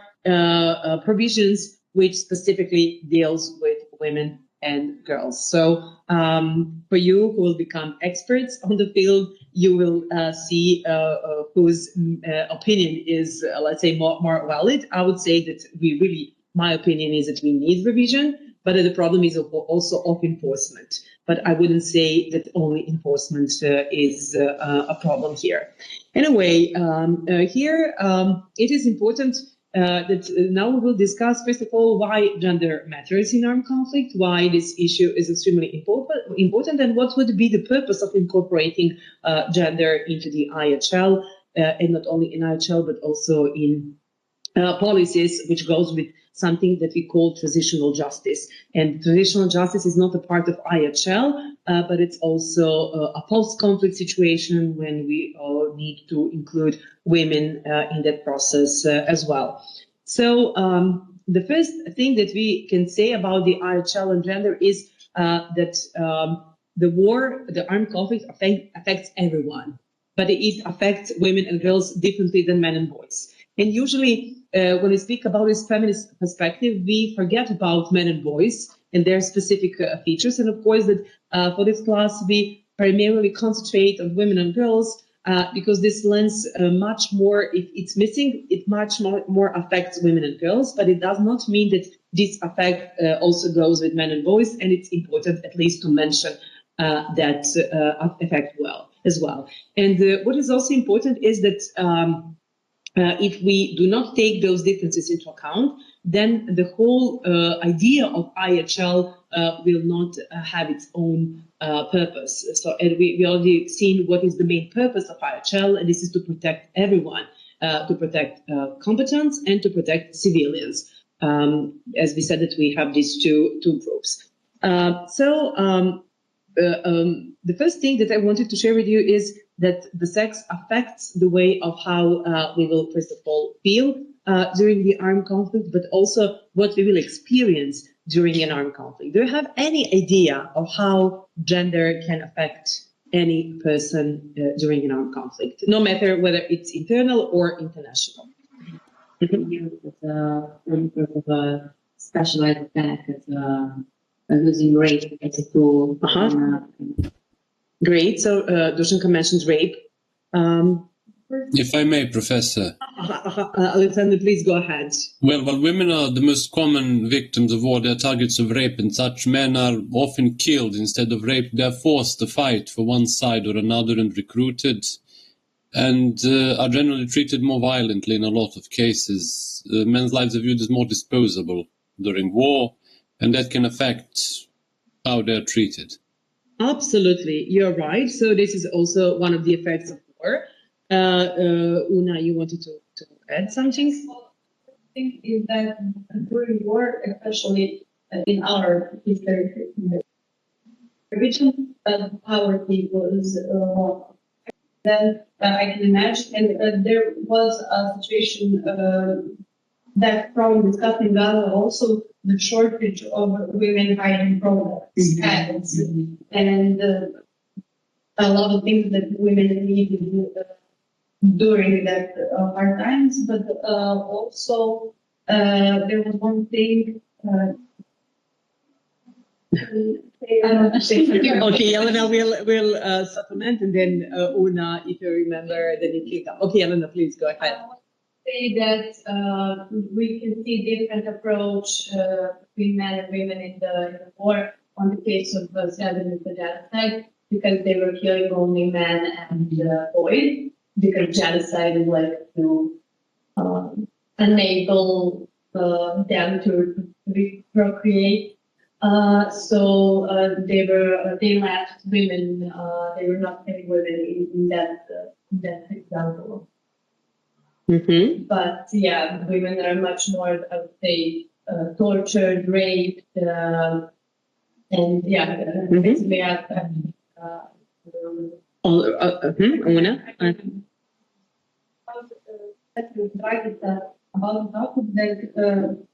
provisions which specifically deals with women and girls. So for you who will become experts on the field, you will see whose opinion is, let's say, more valid. I would say that my opinion is that we need revision, but the problem is also of enforcement. But I wouldn't say that only enforcement is a problem here. Anyway, here it is important now we will discuss, first of all, why gender matters in armed conflict, why this issue is extremely important, and what would be the purpose of incorporating gender into the IHL, and not only in IHL, but also in policies, which goes with something that we call transitional justice. And transitional justice is not a part of IHL, but it's also a post-conflict situation when we need to include women in that process as well. So the first thing that we can say about the IHL and gender is that the armed conflict affects everyone, but it affects women and girls differently than men and boys. And usually, when we speak about this feminist perspective, we forget about men and boys and their specific features. And of course, that for this class, we primarily concentrate on women and girls because this lens much more, if it's missing, it much more affects women and girls. But it does not mean that this effect also goes with men and boys. And it's important at least to mention that effect as well. And what is also important is that if we do not take those differences into account, then the whole idea of IHL will not have its own purpose. So, and we already seen what is the main purpose of IHL, and this is to protect everyone, to protect combatants and to protect civilians. As we said, that we have these two groups. The first thing that I wanted to share with you is that the sex affects the way of how we will, first of all, feel during the armed conflict, but also what we will experience during an armed conflict. Do you have any idea of how gender can affect any person during an armed conflict, no matter whether it's internal or international? Of a specialized attack using rape as a tool. Great. So Dushanka mentioned rape. If I may, Professor. Alexander, please go ahead. Well, while women are the most common victims of war, they are targets of rape and such. Men are often killed instead of raped. They are forced to fight for one side or another and recruited, and are generally treated more violently in a lot of cases. Men's lives are viewed as more disposable during war, and that can affect how they are treated. Absolutely, you're right. So this is also one of the effects of war. Una, you wanted to add something? I think is that during war, especially in our history, region, poverty was more. Then I can imagine, and there was a situation that from discussing Gaza also the shortage of women hiding products, pads, and a lot of things that women needed during that hard times. But also there was one thing. Okay, Elena will supplement, and then Una, if you remember, then you kick up. Okay, Elena, please go ahead. Say that we can see different approach between men and women in the war on the case of Srebrenica genocide, because they were killing only men and boys, because genocide is like to enable them to procreate. So they left women. They were not killing women in that example. Mm-hmm. But yeah, women are much more, I would say, tortured, raped, and yeah, basically Una? About the topic that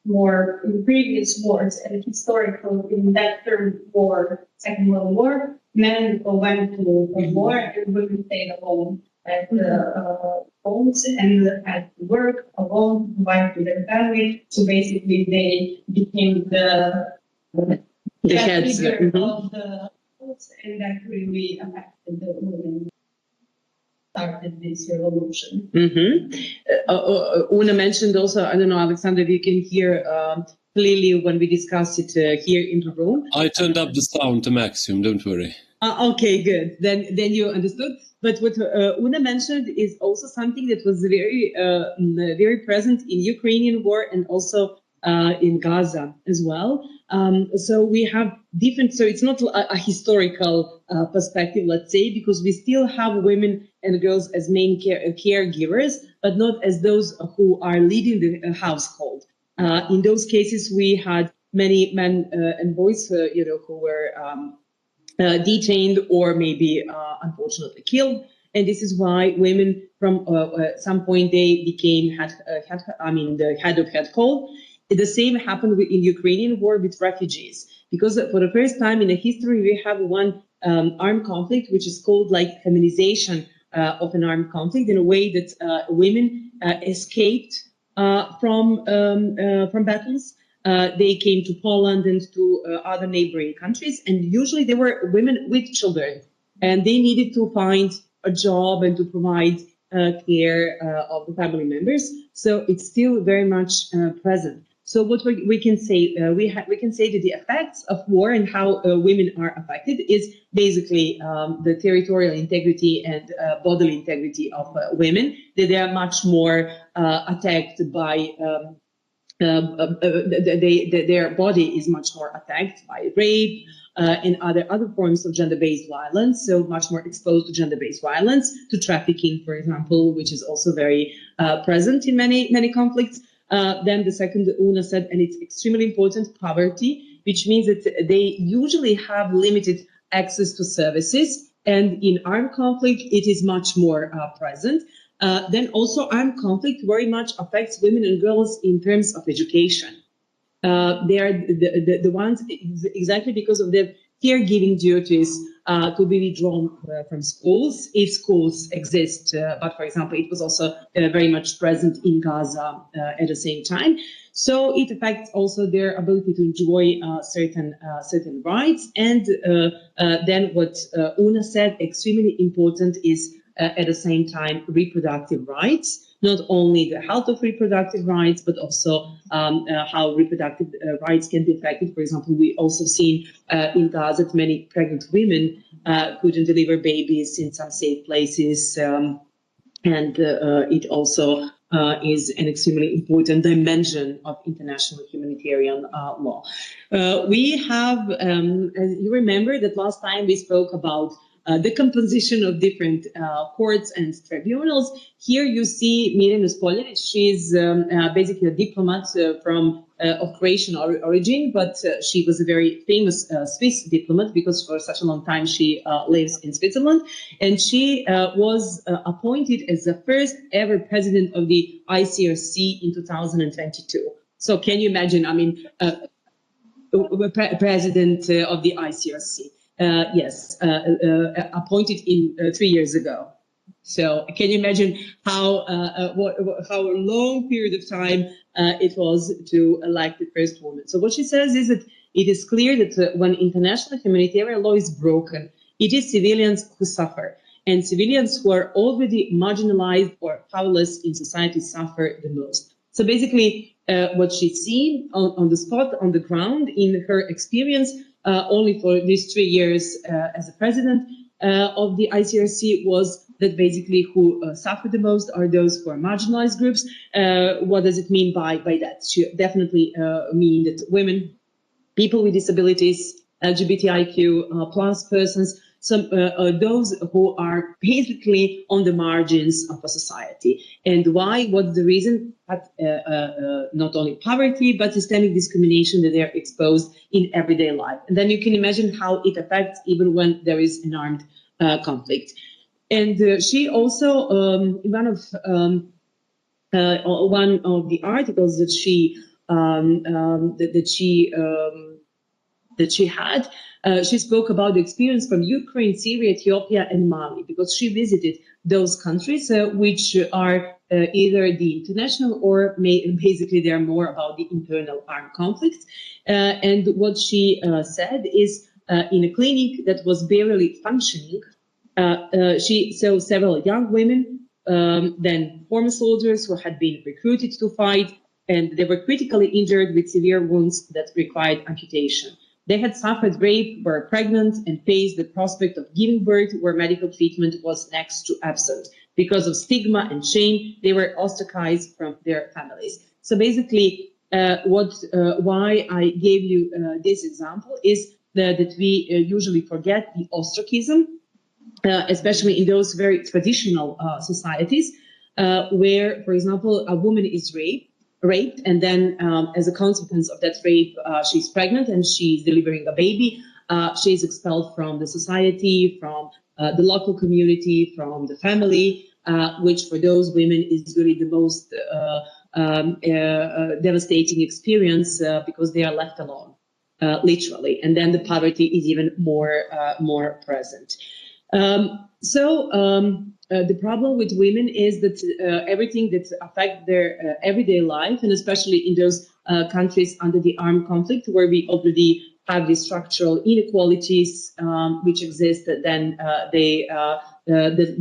more in previous wars and historical in that third war, Second World War, men went to war and women stayed alone at homes and had to work alone to provide for their family. So basically, they became the heads of the house, and that really affected the women. Started this revolution. Mm-hmm. Una mentioned also, I don't know, Alexander, if you can hear clearly when we discuss it here in the room. I turned up the sound to maximum, don't worry. Okay, good. Then you understood. But what Una mentioned is also something that was very present in Ukrainian war and also in Gaza as well. So we have different. So it's not a historical perspective, let's say, because we still have women and girls as main caregivers, but not as those who are leading the household. In those cases, we had many men and boys, who were detained or maybe unfortunately killed. And this is why women from some point they became the head of household. The same happened in Ukrainian war with refugees, because for the first time in the history we have one armed conflict, which is called like feminization of an armed conflict, in a way that women escaped from battles. They came to Poland and to other neighboring countries, and usually they were women with children, and they needed to find a job and to provide care of the family members. So it's still very much present. So what we can say, we can say that the effects of war and how women are affected is basically the territorial integrity and bodily integrity of women, that they are much more attacked by their body is much more attacked by rape and other forms of gender-based violence, so much more exposed to gender-based violence, to trafficking, for example, which is also very present in many conflicts. Then the second, Una said, and it's extremely important, poverty, which means that they usually have limited access to services, and in armed conflict it is much more present. Then also armed conflict very much affects women and girls in terms of education. They are the ones exactly because of their caregiving duties to be withdrawn from schools, if schools exist. But for example, it was also very much present in Gaza at the same time. So it affects also their ability to enjoy certain rights. And then what Una said, extremely important, is at the same time reproductive rights. Not only the health of reproductive rights, but also how reproductive rights can be affected. For example, we also seen in Gaza that many pregnant women couldn't deliver babies in some safe places, and it also is an extremely important dimension of international humanitarian law. We have, as you remember, that last time we spoke about the composition of different courts and tribunals. Here you see Mirjana Spoljarić. She's basically a diplomat of Croatian origin, but she was a very famous Swiss diplomat because for such a long time she lives in Switzerland. And she was appointed as the first ever president of the ICRC in 2022. So can you imagine, president of the ICRC? Yes, appointed in 3 years ago. So can you imagine how a long period of time it was to elect the first woman? So what she says is that it is clear that when international humanitarian law is broken, it is civilians who suffer, and civilians who are already marginalized or powerless in society suffer the most. So basically, what she's seen on the spot, on the ground, in her experience, only for these 3 years as a president of the ICRC, was that basically who suffer the most are those who are marginalized groups. What does it mean by that? She definitely mean that women, people with disabilities, LGBTIQ plus persons, those who are basically on the margins of a society. And why? What's the reason? Not only poverty, but systemic discrimination that they are exposed in everyday life. And then you can imagine how it affects even when there is an armed conflict. And she also, in one of the articles that she had, she spoke about the experience from Ukraine, Syria, Ethiopia, and Mali, because she visited those countries which are either the international or basically they're more about the internal armed conflicts. And what she said is in a clinic that was barely functioning, she saw several young women, then former soldiers who had been recruited to fight, and they were critically injured with severe wounds that required amputation. They had suffered rape, were pregnant, and faced the prospect of giving birth where medical treatment was next to absent. Because of stigma and shame, they were ostracized from their families. So basically, why I gave you this example is that we usually forget the ostracism, especially in those very traditional societies, where, for example, a woman is raped, and then as a consequence of that rape, she's pregnant and she's delivering a baby. She's expelled from the society, from the local community, from the family, which for those women is really the most devastating experience because they are left alone, literally, and then the poverty is even more present. The problem with women is that everything that affects their everyday life, and especially in those countries under the armed conflict, where we already have the structural inequalities which exist, then the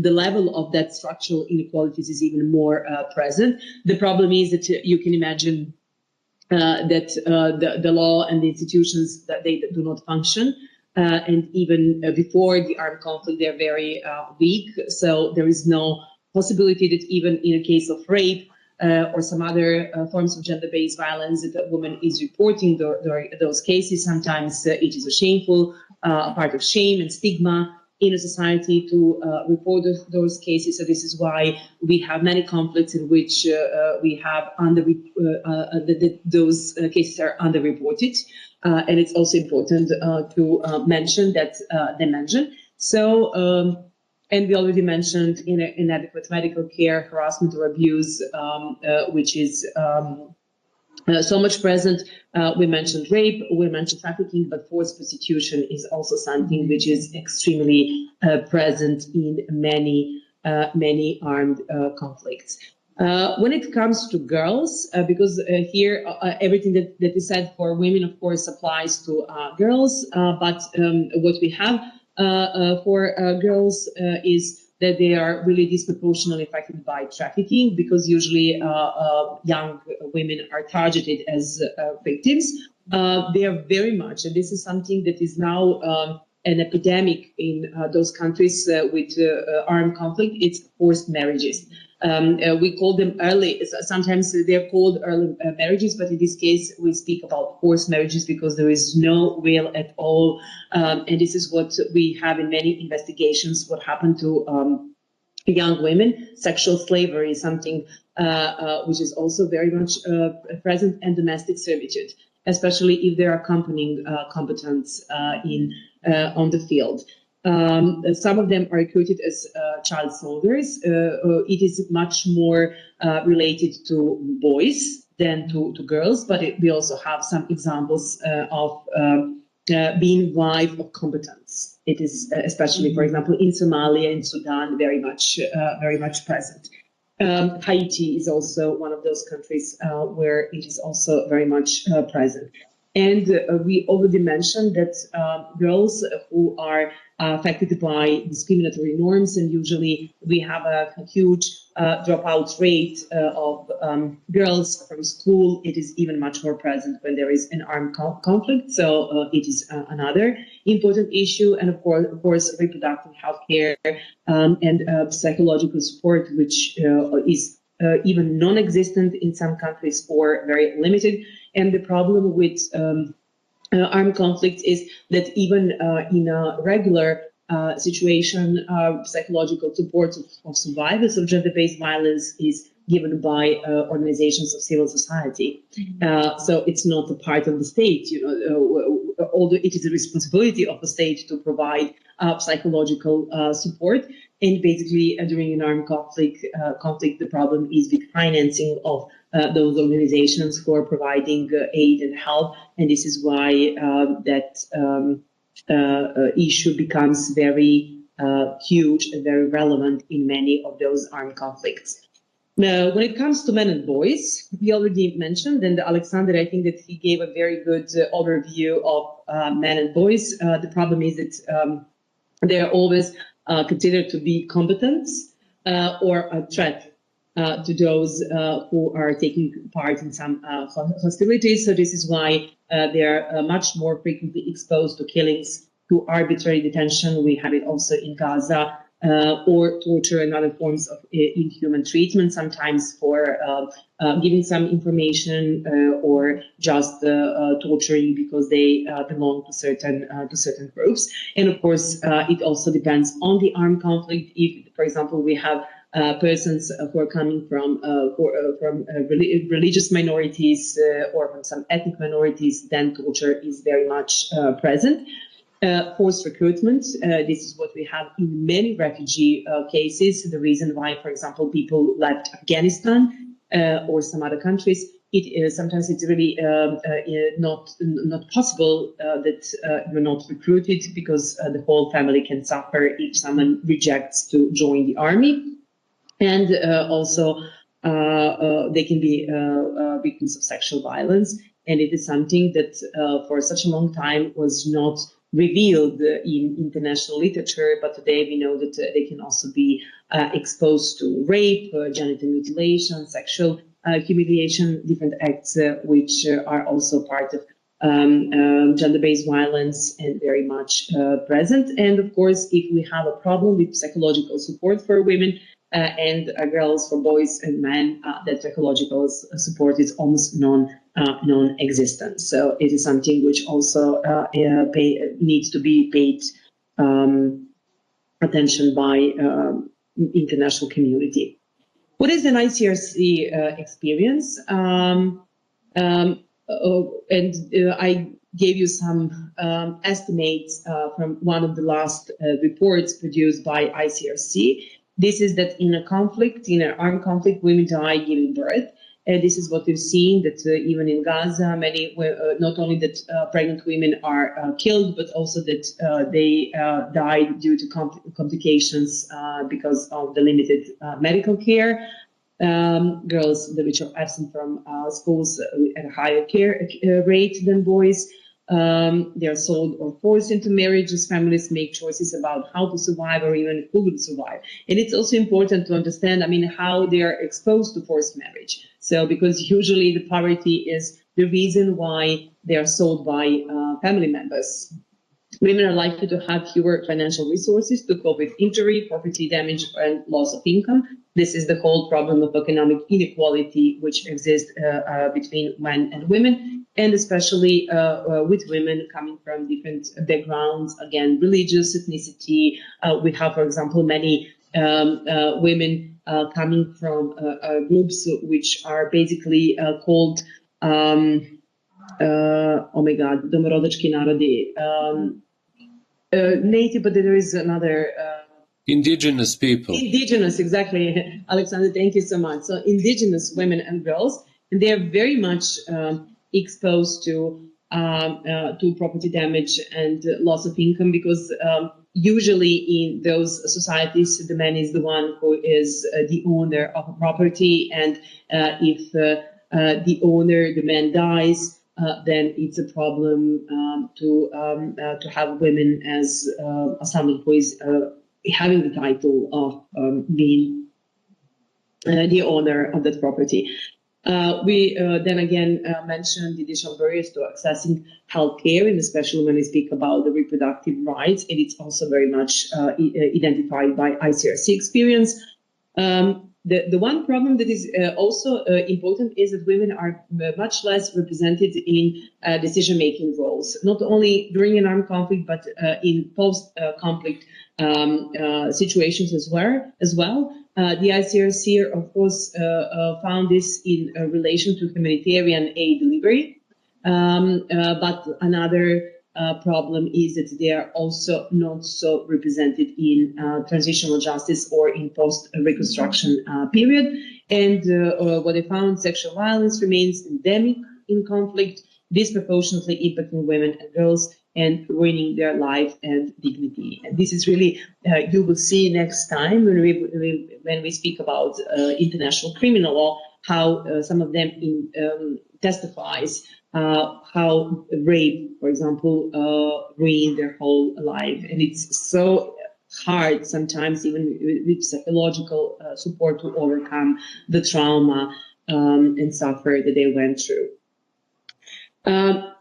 level of that structural inequalities is even more present. The problem is that you can imagine that the law and the institutions, that they do not function. And even before the armed conflict, they're very weak. So there is no possibility that even in a case of rape or some other forms of gender-based violence, that a woman is reporting those cases. Sometimes it is a shameful part of shame and stigma in a society to report those cases. So this is why we have many conflicts in which we have those cases are underreported. And it's also important to mention that dimension. So, and we already mentioned inadequate medical care, harassment or abuse, which is so much present. We mentioned rape, we mentioned trafficking, but forced prostitution is also something which is extremely present in many armed conflicts. When it comes to girls, because here everything that is said for women, of course, applies to girls, but what we have for girls is that they are really disproportionately affected by trafficking, because usually young women are targeted as victims. They are very much, and this is something that is now an epidemic in those countries with armed conflict, it's forced marriages. We call them early, sometimes they're called early marriages, but in this case, we speak about forced marriages because there is no will at all. And this is what we have in many investigations, what happened to young women. Sexual slavery is something which is also very much present, and domestic servitude, especially if there are accompanying combatants on the field. Some of them are recruited as child soldiers. It is much more related to boys than to girls, but we also have some examples of being wife of combatants. It is especially, for example, in Somalia and Sudan, very much present. Haiti is also one of those countries where it is also very much present. And we already mentioned that girls who are affected by discriminatory norms, and usually we have a huge dropout rate of girls from school. It is even much more present when there is an armed conflict. So it is another important issue. And of course, reproductive health care and psychological support, which is even non-existent in some countries or very limited. And the problem with armed conflicts is that even in a regular situation, psychological support of survivors of gender-based violence is given by organizations of civil society. So it's not a part of the state, although it is a responsibility of the state to provide psychological support. And basically, during an armed conflict, the problem is with financing of those organizations who are providing aid and help. And this is why that issue becomes very huge and very relevant in many of those armed conflicts. Now, when it comes to men and boys, we already mentioned, and Alexander, I think that he gave a very good overview of men and boys. The problem is that they are always considered to be combatants or a threat to those who are taking part in some hostilities. So this is why they are much more frequently exposed to killings, to arbitrary detention. We have it also in Gaza, or torture and other forms of inhuman treatment, sometimes for giving some information or just torturing because they belong to certain groups. And of course, it also depends on the armed conflict. If, for example, we have persons who are coming from religious minorities or from some ethnic minorities, then torture is very much present. Forced recruitment. This is what we have in many refugee cases. The reason why, for example, people left Afghanistan or some other countries, sometimes it's really not possible that you're not recruited, because the whole family can suffer if someone rejects to join the army. And also they can be victims of sexual violence. And it is something that for such a long time was not revealed in international literature, but today we know that they can also be exposed to rape, genital mutilation, sexual humiliation, different acts which are also part of gender-based violence and very much present. And of course, if we have a problem with psychological support for women and girls, for boys and men, that psychological support is almost non-existent. So it is something which also needs to be paid attention by international community. What is an ICRC experience? I gave you some estimates from one of the last reports produced by ICRC. This is that in a conflict, in an armed conflict, women die giving birth. This is what we've seen, that even in Gaza, many, not only that pregnant women are killed, but also that they died due to complications because of the limited medical care. Girls which are absent from schools at a higher care rate than boys. They are sold or forced into marriages. Families make choices about how to survive or even who will survive. And it's also important to understand, how they are exposed to forced marriage. So, because usually the poverty is the reason why they are sold by family members. Women are likely to have fewer financial resources to cope with injury, property damage, and loss of income. This is the whole problem of economic inequality which exists between men and women, and especially with women coming from different backgrounds, again, religious, ethnicity. We have, for example, many women coming from groups which are basically called, oh my God, domorodački narodi, native, but there is another... indigenous people. Indigenous, exactly. Alexander, thank you so much. So indigenous women and girls, and they are very much exposed to property damage and loss of income, because usually in those societies, the man is the one who is the owner of a property, and if the owner, the man, dies, then it's a problem to have women as someone who is having the title of being the owner of that property. We then again mentioned the additional barriers to accessing healthcare, and especially when we speak about the reproductive rights, and it's also very much identified by ICRC experience. The one problem that is also important is that women are much less represented in decision-making roles, not only during an armed conflict, but in post-conflict situations as well. The ICRC, of course, found this in relation to humanitarian aid delivery, but another problem is that they are also not so represented in transitional justice or in post-reconstruction period. And what they found, sexual violence remains endemic in conflict, disproportionately impacting women and girls and ruining their life and dignity. And this is really, you will see next time when we speak about international criminal law, how some of them testifies how rape, for example, ruined their whole life. And it's so hard sometimes, even with psychological support, to overcome the trauma and suffer that they went through.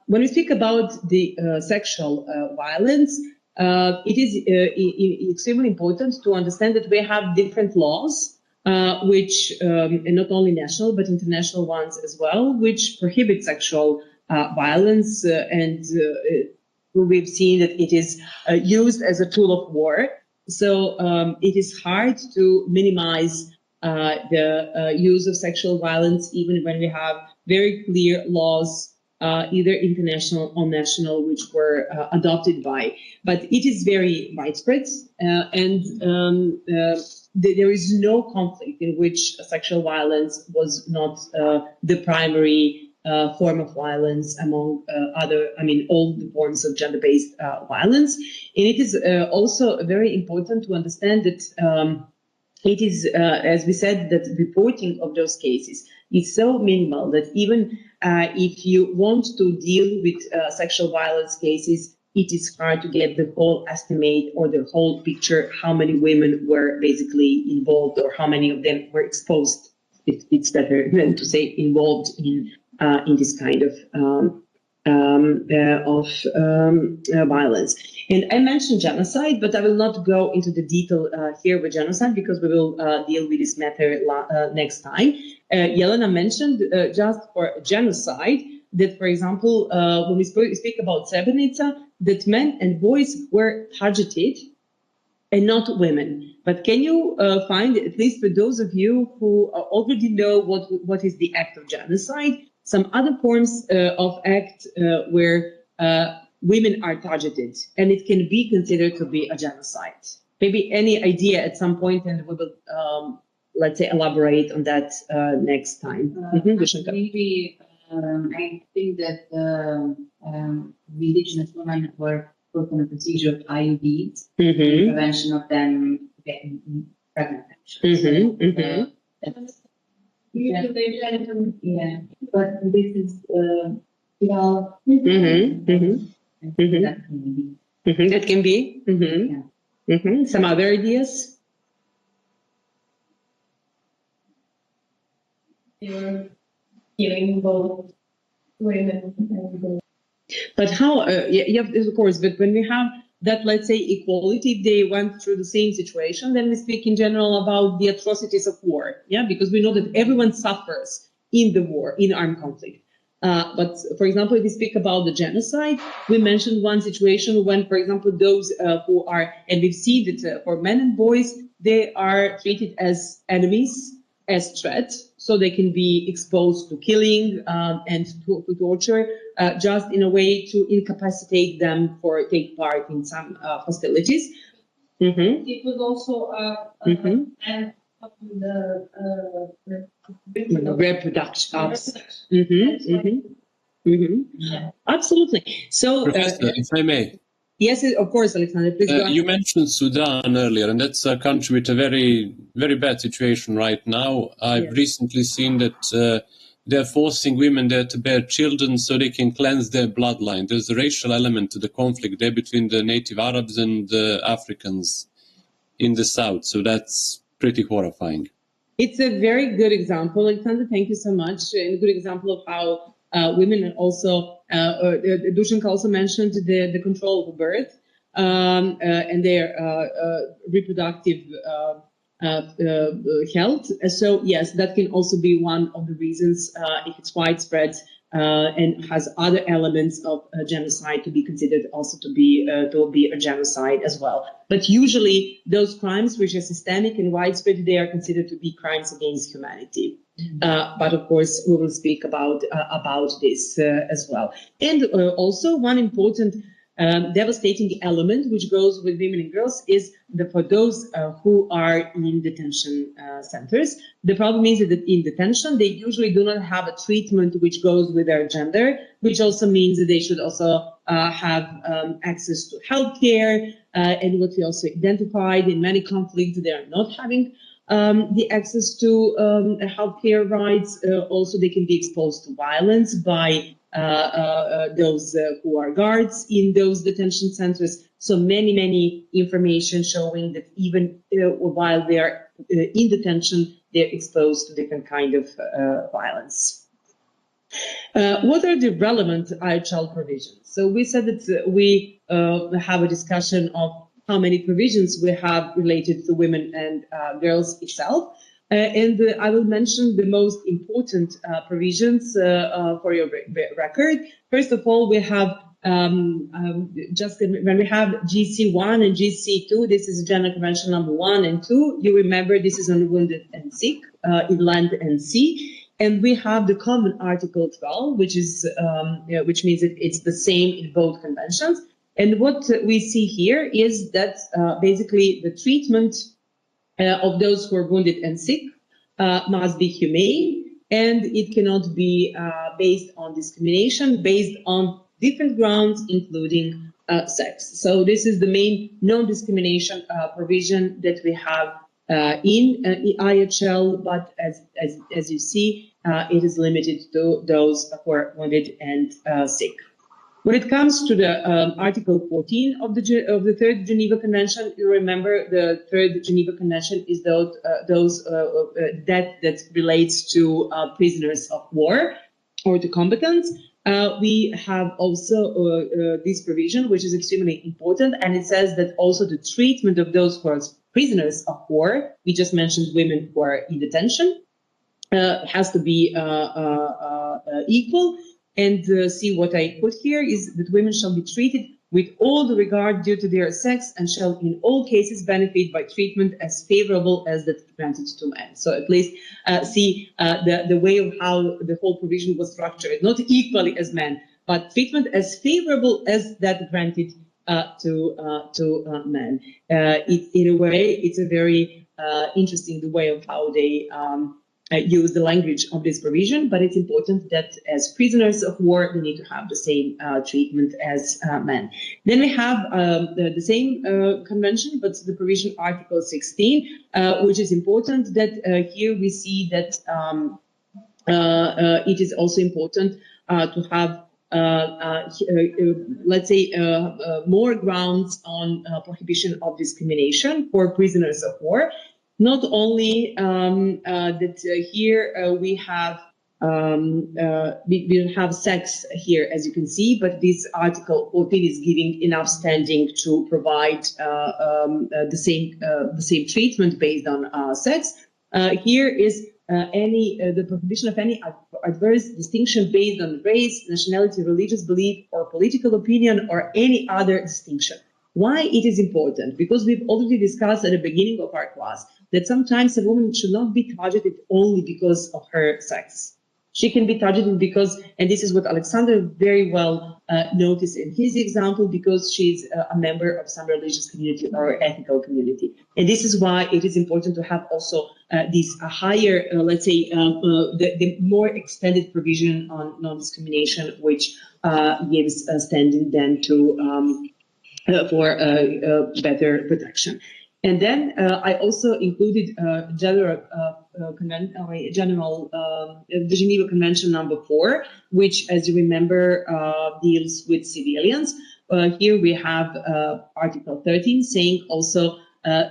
when we speak about the sexual violence, it is extremely important to understand that we have different laws, which and not only national but international ones as well, which prohibit sexual violence, and we've seen that it is used as a tool of war. So it is hard to minimize the use of sexual violence, even when we have very clear laws, either international or national, which were adopted by. But it is very widespread, and there is no conflict in which sexual violence was not the primary form of violence among all the forms of gender-based violence. And it is also very important to understand that it is, as we said, that reporting of those cases is so minimal that even if you want to deal with sexual violence cases, it is hard to get the whole estimate or the whole picture, how many women were basically involved or how many of them were exposed. It's better than to say involved in this kind of violence. And I mentioned genocide, but I will not go into the detail here with genocide because we will deal with this matter next time. Jelena mentioned just for genocide that, for example, when we speak about Srebrenica, that men and boys were targeted and not women. But can you find, at least for those of you who already know what is the act of genocide, some other forms of act where women are targeted, and it can be considered to be a genocide? Maybe any idea at some point, and we will, let's say, elaborate on that next time. Maybe I think that indigenous women were put on a procedure of IUDs, prevention of them getting pregnant. Actually. That's, yeah, but this is that can be. Some other ideas? They were killing both women and both. But how? Yeah, of course. But when we have that, let's say, equality, if they went through the same situation, then we speak in general about the atrocities of war. Yeah, because we know that everyone suffers in the war, in armed conflict. But for example, if we speak about the genocide, we mentioned one situation when, for example, those who are, and we've seen that for men and boys, they are treated as enemies, as threats, so they can be exposed to killing and to torture, just in a way to incapacitate them for take part in some hostilities. It was also and the reproduction. Absolutely. So, Professor, if I may. Yes, of course, Alexander. Please go you mentioned Sudan earlier, and that's a country with a very, very bad situation right now. I've recently seen that they're forcing women there to bear children so they can cleanse their bloodline. There's a racial element to the conflict there between the native Arabs and the Africans in the south. So that's pretty horrifying. It's a very good example, Alexander. Thank you so much. A good example of how women and also, Dushanka also mentioned the control of birth and their reproductive health. So yes, that can also be one of the reasons if it's widespread and has other elements of genocide to be considered also to be a genocide as well. But usually those crimes which are systemic and widespread, they are considered to be crimes against humanity. But of course, we will speak about this as well. And also one important devastating element which goes with women and girls is for those who are in detention centers. The problem is that in detention, they usually do not have a treatment which goes with their gender, which also means that they should also have access to healthcare. And what we also identified in many conflicts, they are not having the access to healthcare rights. Also, they can be exposed to violence by those who are guards in those detention centers. So many information showing that even while they are in detention, they're exposed to different kind of violence. What are the relevant IHL provisions? So we said that we have a discussion of how many provisions we have related to women and girls itself. I will mention the most important provisions for your record. First of all, we have just when we have GC1 and GC2, this is General Convention number 1 and 2. You remember this is on wounded and sick in land and sea. And we have the common Article 12, which is which means that it's the same in both conventions. And what we see here is that basically the treatment of those who are wounded and sick must be humane, and it cannot be based on discrimination, based on different grounds, including sex. So this is the main non-discrimination provision that we have in IHL, but as you see, it is limited to those who are wounded and sick. When it comes to the Article 14 of the Third Geneva Convention, you remember the Third Geneva Convention is that relates to prisoners of war or to combatants. We have also this provision, which is extremely important, and it says that also the treatment of those who are prisoners of war, we just mentioned women who are in detention, has to be equal. And see what I put here is that women shall be treated with all the regard due to their sex and shall in all cases benefit by treatment as favorable as that granted to men. So at least see the way of how the whole provision was structured, not equally as men, but treatment as favorable as that granted to men. In a way, it's a very interesting the way of how they use the language of this provision, but it's important that as prisoners of war, they need to have the same treatment as men. Then we have the same convention, but the provision Article 16, which is important that here we see that it is also important to have let's say more grounds on prohibition of discrimination for prisoners of war. Not only that here we have sex here, as you can see, but this Article 14 is giving enough standing to provide the same treatment based on sex. Here is the prohibition of any adverse distinction based on race, nationality, religious belief, or political opinion, or any other distinction. Why it is important? Because we've already discussed at the beginning of our class that sometimes a woman should not be targeted only because of her sex. She can be targeted because, and this is what Alexander very well noticed in his example, because she's a member of some religious community or ethical community. And this is why it is important to have also this higher, let's say, the more extended provision on non-discrimination, which gives standing then to for better protection. And then I also included the Geneva Convention number 4, which, as you remember, deals with civilians. Here we have Article 13 saying also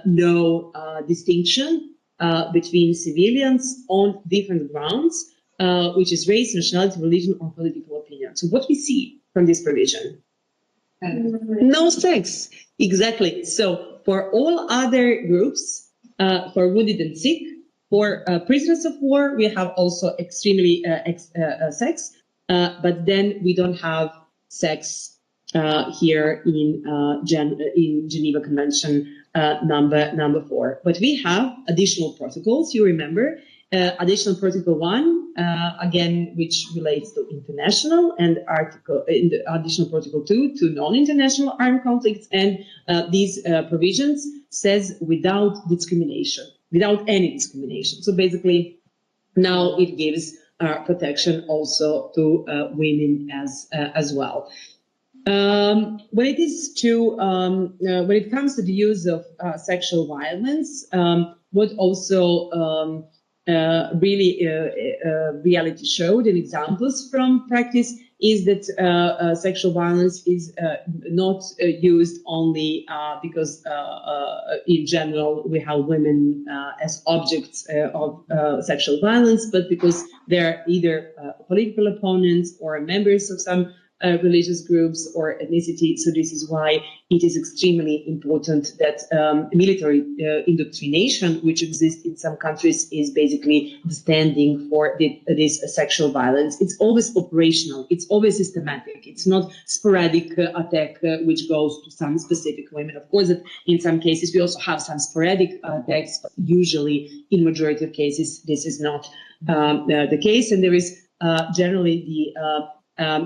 no distinction between civilians on different grounds, which is race, nationality, religion, or political opinion. So what we see from this provision? No sex, exactly. So for all other groups, for wounded and sick, for prisoners of war, we have also extremely sex, but then we don't have sex here in Geneva Convention number 4. But we have additional protocols. You remember. Additional Protocol 1, again, which relates to international, and in the Additional Protocol 2 to non-international armed conflicts, and these provisions says without discrimination, without any discrimination. So basically, now it gives protection also to women as well. When it comes to the use of sexual violence, what also really reality showed and examples from practice is that sexual violence is not used only because in general we have women as objects of sexual violence, but because they're either political opponents or members of some religious groups or ethnicity. So this is why it is extremely important that military indoctrination, which exists in some countries, is basically standing for this sexual violence. It's always operational. It's always systematic. It's not sporadic attack which goes to some specific women. Of course, in some cases we also have some sporadic attacks, but usually in majority of cases this is not the case, and there is generally the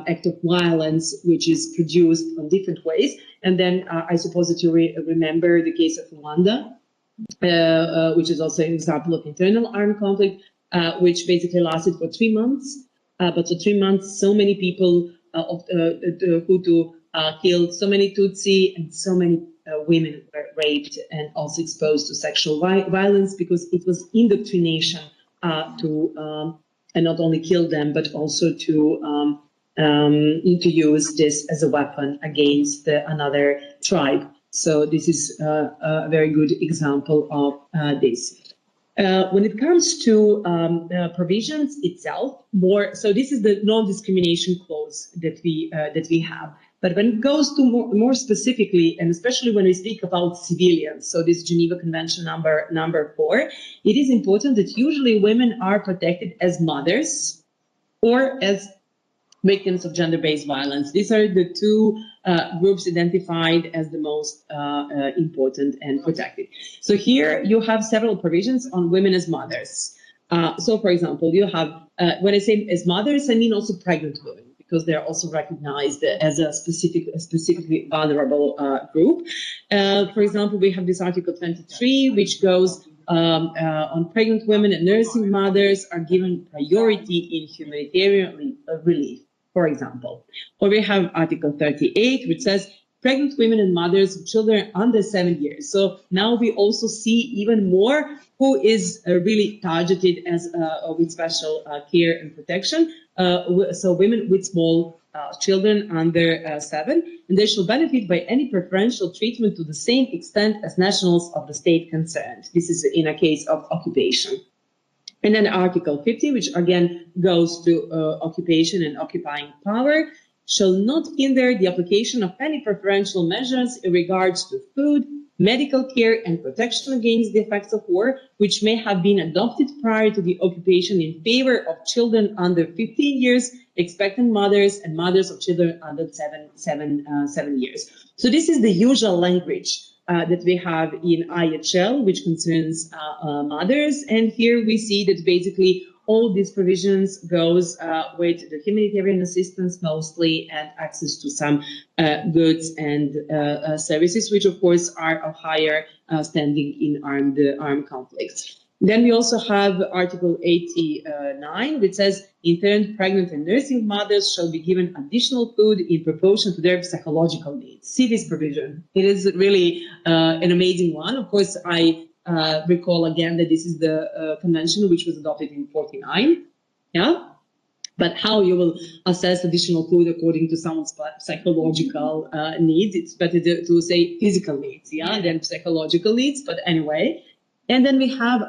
act of violence, which is produced in different ways. And then I suppose that you remember the case of Rwanda, which is also an example of internal armed conflict, which basically lasted for 3 months. But for 3 months, so many people of Hutu killed, so many Tutsi, and so many women were raped and also exposed to sexual violence, because it was indoctrination to and not only kill them, but also to use this as a weapon against another tribe. So this is a very good example of this. When it comes to provisions itself, so this is the non-discrimination clause that we have. But when it goes to more specifically, and especially when we speak about civilians, so this Geneva Convention number 4, it is important that usually women are protected as mothers or as victims of gender-based violence. These are the two groups identified as the most important and protected. So here you have several provisions on women as mothers. So, for example, you have, when I say as mothers, I mean also pregnant women, because they're also recognized as a specifically vulnerable group. For example, we have this Article 23, which goes on pregnant women and nursing mothers are given priority in humanitarian relief, for example. Or we have Article 38, which says pregnant women and mothers of children under 7 years. So now we also see even more who is really targeted as with special care and protection. So women with small children under 7, and they shall benefit by any preferential treatment to the same extent as nationals of the state concerned. This is in a case of occupation. And then Article 50, which again goes to occupation and occupying power, shall not hinder the application of any preferential measures in regards to food, medical care, and protection against the effects of war, which may have been adopted prior to the occupation in favor of children under 15 years, expectant mothers, and mothers of children under 7 years. So this is the usual language that we have in IHL, which concerns mothers. And here we see that basically all these provisions goes with the humanitarian assistance mostly, and access to some goods and services, which of course are of higher standing in armed conflicts. Then we also have Article 89, which says interned, pregnant, and nursing mothers shall be given additional food in proportion to their psychological needs. See this provision. It is really an amazing one. Of course, I recall again that this is the convention which was adopted in 49. Yeah. But how you will assess additional food according to someone's psychological needs? It's better to say physical needs, yeah, than psychological needs. But anyway. And then we have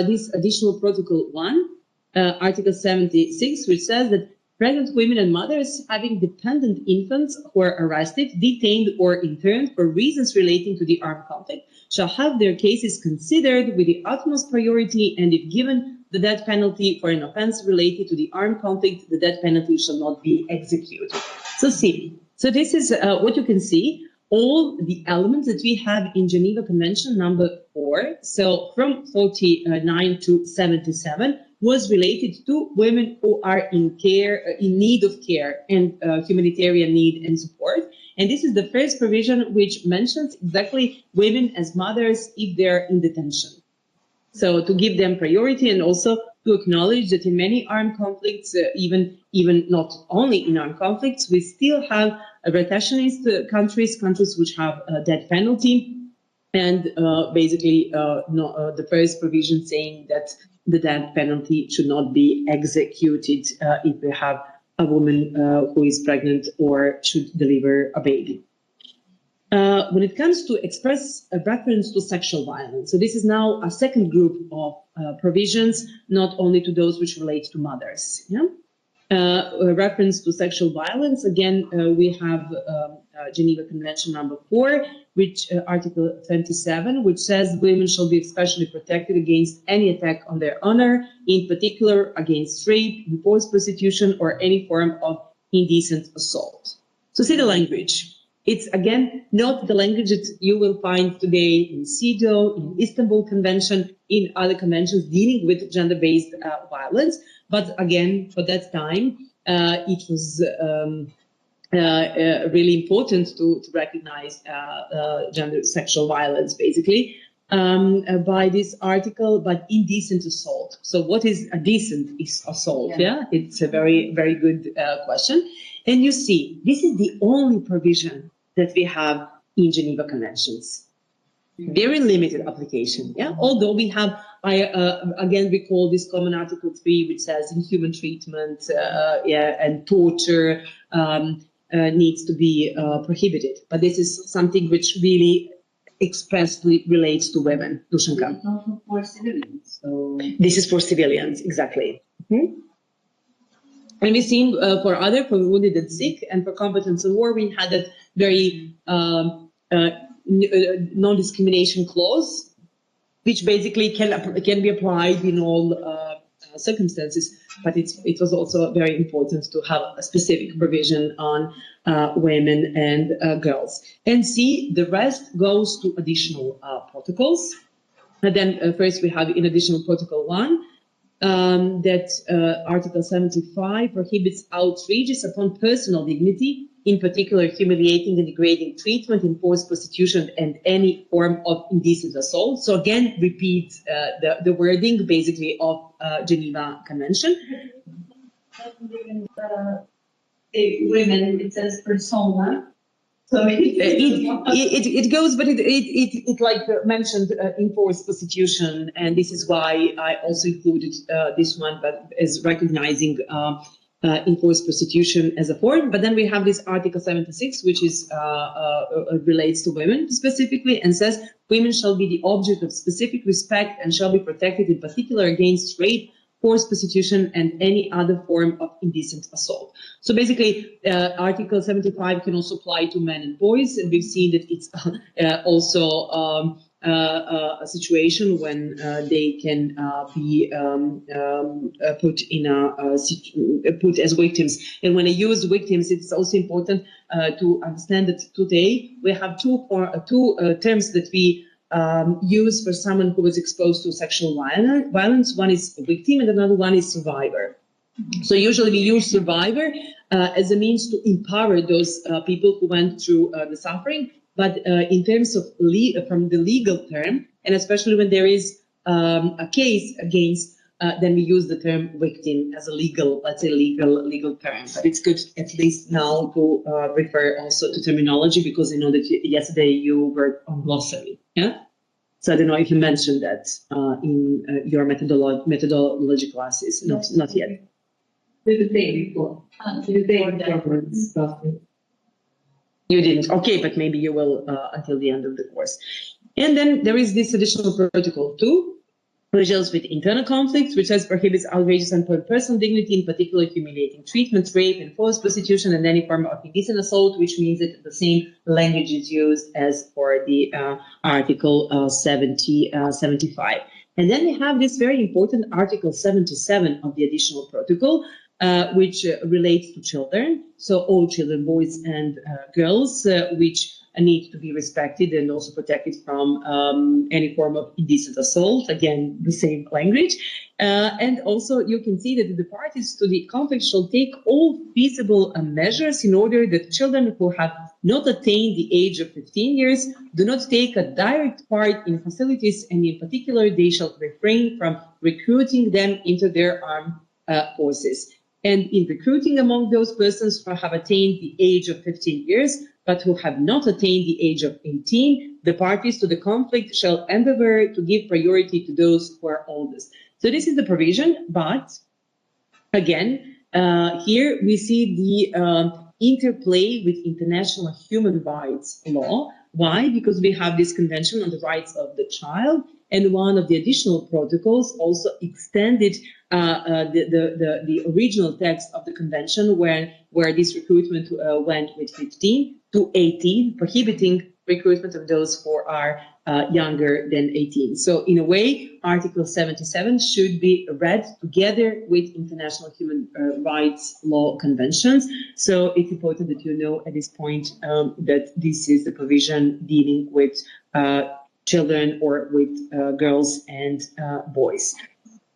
this additional Protocol 1, Article 76, which says that pregnant women and mothers having dependent infants who are arrested, detained, or interned for reasons relating to the armed conflict shall have their cases considered with the utmost priority, and if given the death penalty for an offense related to the armed conflict, the death penalty shall not be executed. So see, so this is what you can see. All the elements that we have in Geneva Convention number 4, so from 49 to 77, was related to women who are in need of care and humanitarian need and support. And this is the first provision which mentions exactly women as mothers if they're in detention. So to give them priority, and also to acknowledge that in many armed conflicts, even not only in armed conflicts, we still have retentionist countries which have a death penalty, and basically the first provision saying that the death penalty should not be executed if we have a woman who is pregnant or should deliver a baby. When it comes to express a reference to sexual violence, so this is now a second group of provisions, not only to those which relate to mothers. Yeah? A reference to sexual violence, again, we have Geneva Convention number 4, which Article 27, which says women shall be especially protected against any attack on their honor, in particular against rape, enforced prostitution, or any form of indecent assault. So see the language. It's, again, not the language that you will find today in CEDAW, in Istanbul Convention, in other conventions dealing with gender-based violence. But again, for that time, it was really important to recognize sexual violence, question by this article, but indecent assault. So what is a decent assault? Yeah, it's a very, very good question. And you see, this is the only provision that we have in Geneva Conventions. Very limited application. Yeah, although we have, I again recall this common Article 3, which says inhuman treatment and torture needs to be prohibited. But this is something which really expressly relates to women. Dushanka. It's also for civilians. So this is for civilians, exactly. Mm-hmm. And we've seen for wounded and sick, and for combatants in war, we had that very non-discrimination clause, which basically can be applied in all circumstances. But it was also very important to have a specific provision on women and girls. And see, the rest goes to additional protocols. And then first we have in additional protocol 1, that Article 75 prohibits outrages upon personal dignity, in particular humiliating and degrading treatment, enforced prostitution, and any form of indecent assault. So again, repeat the wording basically of Geneva Convention. Women, it says persona. So it goes, but it like mentioned enforced prostitution, and this is why I also included this one, but as recognizing enforced prostitution as a form. But then we have this Article 76, which is relates to women specifically, and says women shall be the object of specific respect and shall be protected in particular against rape, forced prostitution, and any other form of indecent assault. So basically, Article 75 can also apply to men and boys, and we've seen that it's also a situation when they can be put in put as victims. And when I use victims, it's also important to understand that today we have two terms that we use for someone who was exposed to sexual violence. One is victim and another one is survivor. So usually we use survivor as a means to empower those people who went through the suffering. But in terms of from the legal term, and especially when there is a case against, then we use the term victim as a legal, let's say legal term. But it's good at least now to refer also to terminology, because I know that yesterday you were on glossary. Yeah. So I don't know if you mentioned that in your methodology classes. Not yet. the day before. The day before. You didn't. Okay, but maybe you will until the end of the course. And then there is this additional protocol 2, which deals with internal conflicts, which says prohibits outrages on personal dignity, in particular humiliating treatment, rape, enforced prostitution, and any form of indecent assault, which means that the same language is used as for the Article 75. And then we have this very important Article 77 of the additional protocol, which relates to children. So all children, boys and girls, which need to be respected and also protected from any form of indecent assault. Again, the same language. And also you can see that the parties to the conflict shall take all feasible measures in order that children who have not attained the age of 15 years do not take a direct part in hostilities, and in particular they shall refrain from recruiting them into their armed forces. And in recruiting among those persons who have attained the age of 15 years, but who have not attained the age of 18, the parties to the conflict shall endeavor to give priority to those who are oldest. So this is the provision, but again, Here we see the interplay with international human rights law. Why? Because we have this Convention on the Rights of the Child, and one of the additional protocols also extended the original text of the convention, where this recruitment went with 15 to 18, prohibiting recruitment of those who are younger than 18. So in a way, Article 77 should be read together with international human rights law conventions. So it's important that you know at this point that this is the provision dealing with children or with girls and boys.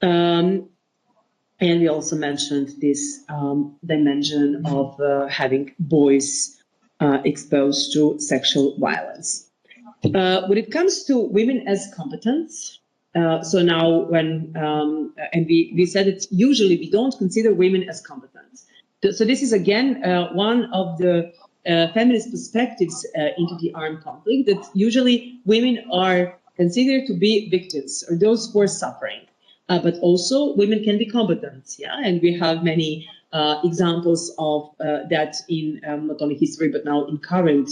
And we also mentioned this dimension of having boys exposed to sexual violence. When it comes to women as competence, so now when, and we said that usually we don't consider women as competent. So this is again one of the feminist perspectives into the armed conflict, that usually women are considered to be victims or those who are suffering. But also women can be combatant, yeah, and we have many examples of that in not only history but now in current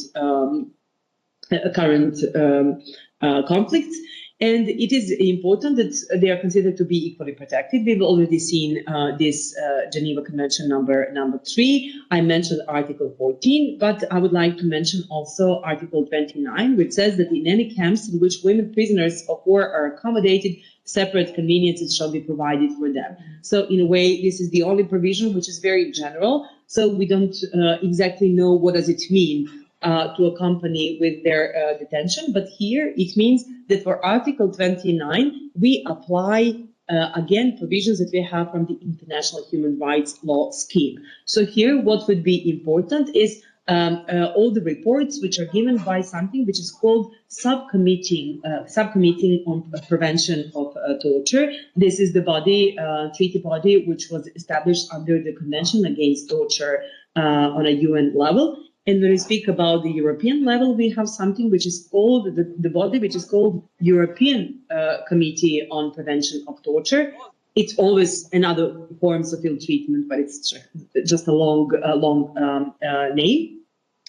conflicts. And it is important that they are considered to be equally protected. We've already seen this Geneva Convention number 3. I mentioned Article 14, but I would like to mention also Article 29, which says that in any camps in which women prisoners of war are accommodated, separate conveniences shall be provided for them. So in a way, this is the only provision which is very general. So we don't exactly know what does it mean to accompany with their detention. But here it means that for Article 29, we apply again provisions that we have from the international human rights law scheme. So here what would be important is all the reports which are given by something which is called subcommittee on prevention of torture. This is the body, treaty body, which was established under the Convention Against Torture on a UN level. And when we speak about the European level, we have something which is called, the body which is called European Committee on Prevention of Torture. It's always another forms of ill treatment, but it's just a long name.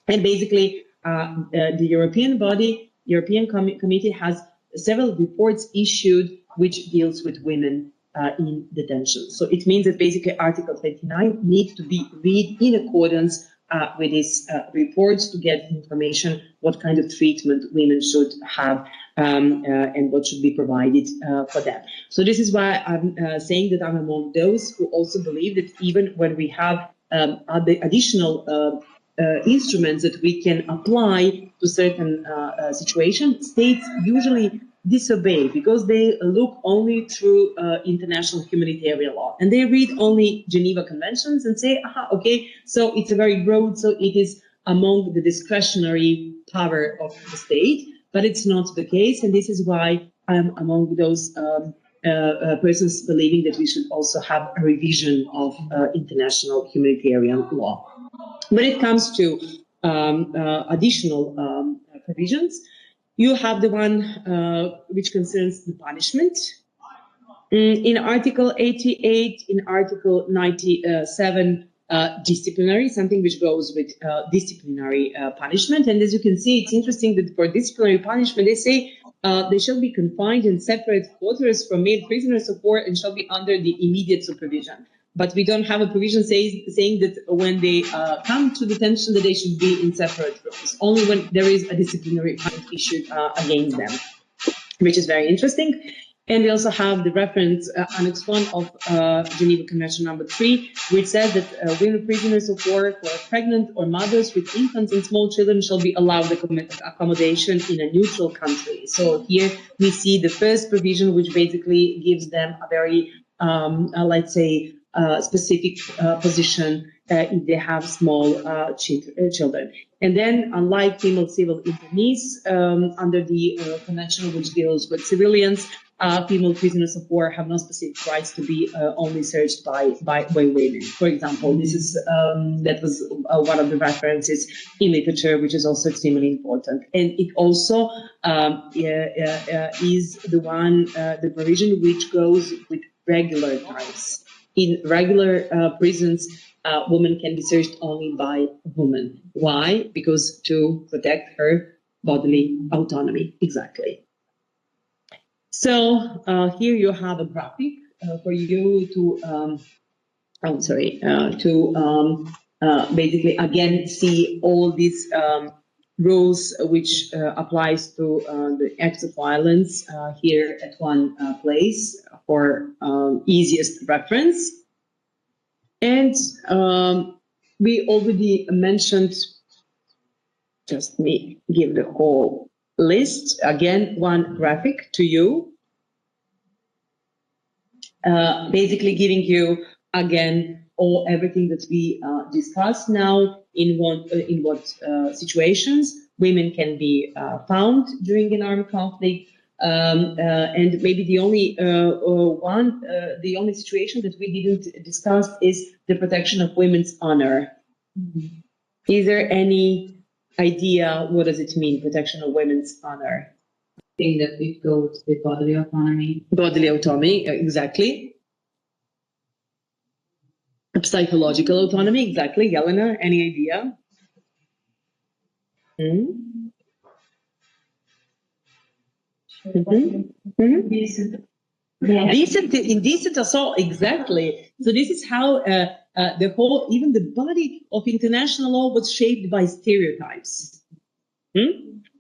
And basically, the European body, European Committee has several reports issued which deals with women in detention. So it means that basically Article 29 needs to be read in accordance with these reports to get information what kind of treatment women should have and what should be provided for them. So this is why I'm saying that I'm among those who also believe that even when we have other additional instruments that we can apply to certain situations, states usually disobey because they look only through international humanitarian law, and they read only Geneva Conventions and say, aha, okay, so it's a very broad, so it is among the discretionary power of the state, but it's not the case, and this is why I'm among those persons believing that we should also have a revision of international humanitarian law. When it comes to additional provisions, you have the one which concerns the punishment. In Article 88, in Article 97, disciplinary, something which goes with disciplinary punishment. And as you can see, it's interesting that for disciplinary punishment, they say they shall be confined in separate quarters from male prisoners of war and shall be under the immediate supervision. But we don't have a provision saying that when they come to detention that they should be in separate rooms, only when there is a disciplinary punishment issued against them, which is very interesting. And we also have the reference, Annex 1 of Geneva Convention number 3, which says that women prisoners of war who are pregnant or mothers with infants and small children shall be allowed accommodation in a neutral country. So here we see the first provision, which basically gives them a very, let's say, specific position if they have small children. And then, unlike female civil internees under the convention which deals with civilians, female prisoners of war have no specific rights to be only searched by women. For example, this is that was one of the references in literature, which is also extremely important. And it also is the one, the provision which goes with regular knives. in regular prisons, women can be searched only by a woman. Why? Because to protect her bodily autonomy. Exactly. So here you have a graphic for you to, basically again see all these rules which applies to the acts of violence here at one place for easiest reference. And we already mentioned, just me give the whole list again, one graphic to you, basically giving you again everything that we discussed now, in what situations women can be found during an armed conflict, and maybe the only the only situation that we didn't discuss is the protection of women's honor. Mm-hmm. Is there any idea what does it mean, protection of women's honor? I think that it goes with bodily autonomy. Bodily autonomy, exactly. Psychological autonomy, exactly. Yelena, any idea? Mm-hmm. Mm-hmm. Indecent assault, exactly. So this is how the whole, even the body of international law was shaped by stereotypes.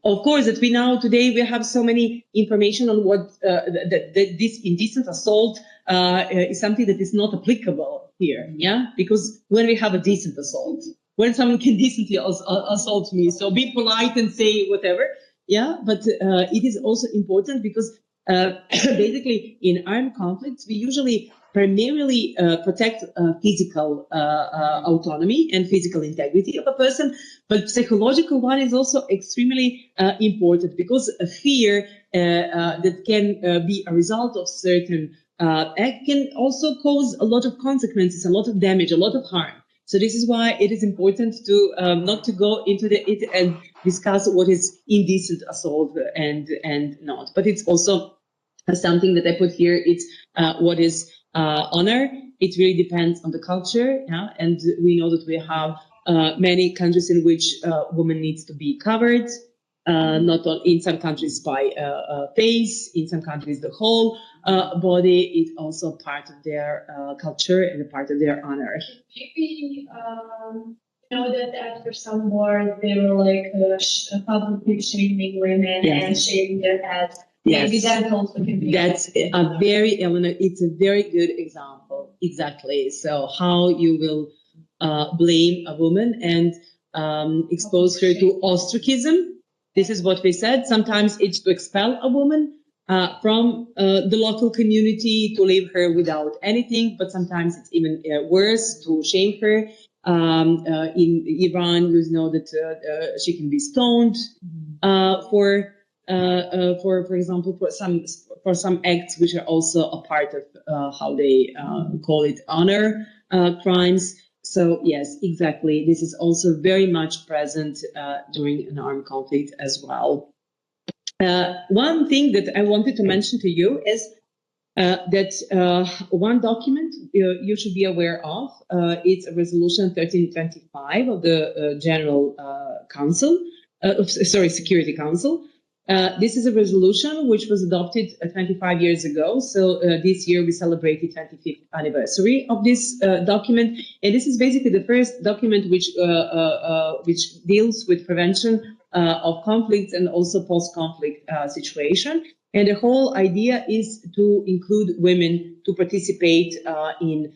Of course, that we now today we have so many information on what this indecent assault is something that is not applicable here, yeah? Because when we have a decent assault, when someone can decently assault me, so be polite and say whatever, yeah? But it is also important because basically in armed conflicts, we usually primarily protect physical autonomy and physical integrity of a person, but psychological one is also extremely important, because a fear that can be a result of certain act can also cause a lot of consequences, a lot of damage, a lot of harm. So this is why it is important to not to go into it and discuss what is indecent assault and not. But it's also something that I put here. It's what is honor. It really depends on the culture, yeah? And we know that we have many countries in which women needs to be covered. Not in some countries by face, in some countries the whole body is also part of their culture and a part of their honor. Maybe know that after some wars they were like publicly shaming women, yes, and shaving their heads. Maybe yes, that also can be. That's a very, Eleanor, it's a very good example. Exactly. So how you will blame a woman and expose her to ostracism. This is what we said. Sometimes it's to expel a woman from the local community, to leave her without anything, but sometimes it's even worse, to shame her. In Iran, you know that she can be stoned for example, for some acts which are also a part of how they call it honor crimes. So yes, exactly. This is also very much present during an armed conflict as well. One thing that I wanted to mention to you is that one document you should be aware of. It's a resolution 1325 of the General Council, Security Council. This is a resolution which was adopted 25 years ago. So this year we celebrated 25th anniversary of this document. And this is basically the first document which deals with prevention of conflicts and also post-conflict situation. And the whole idea is to include women to participate in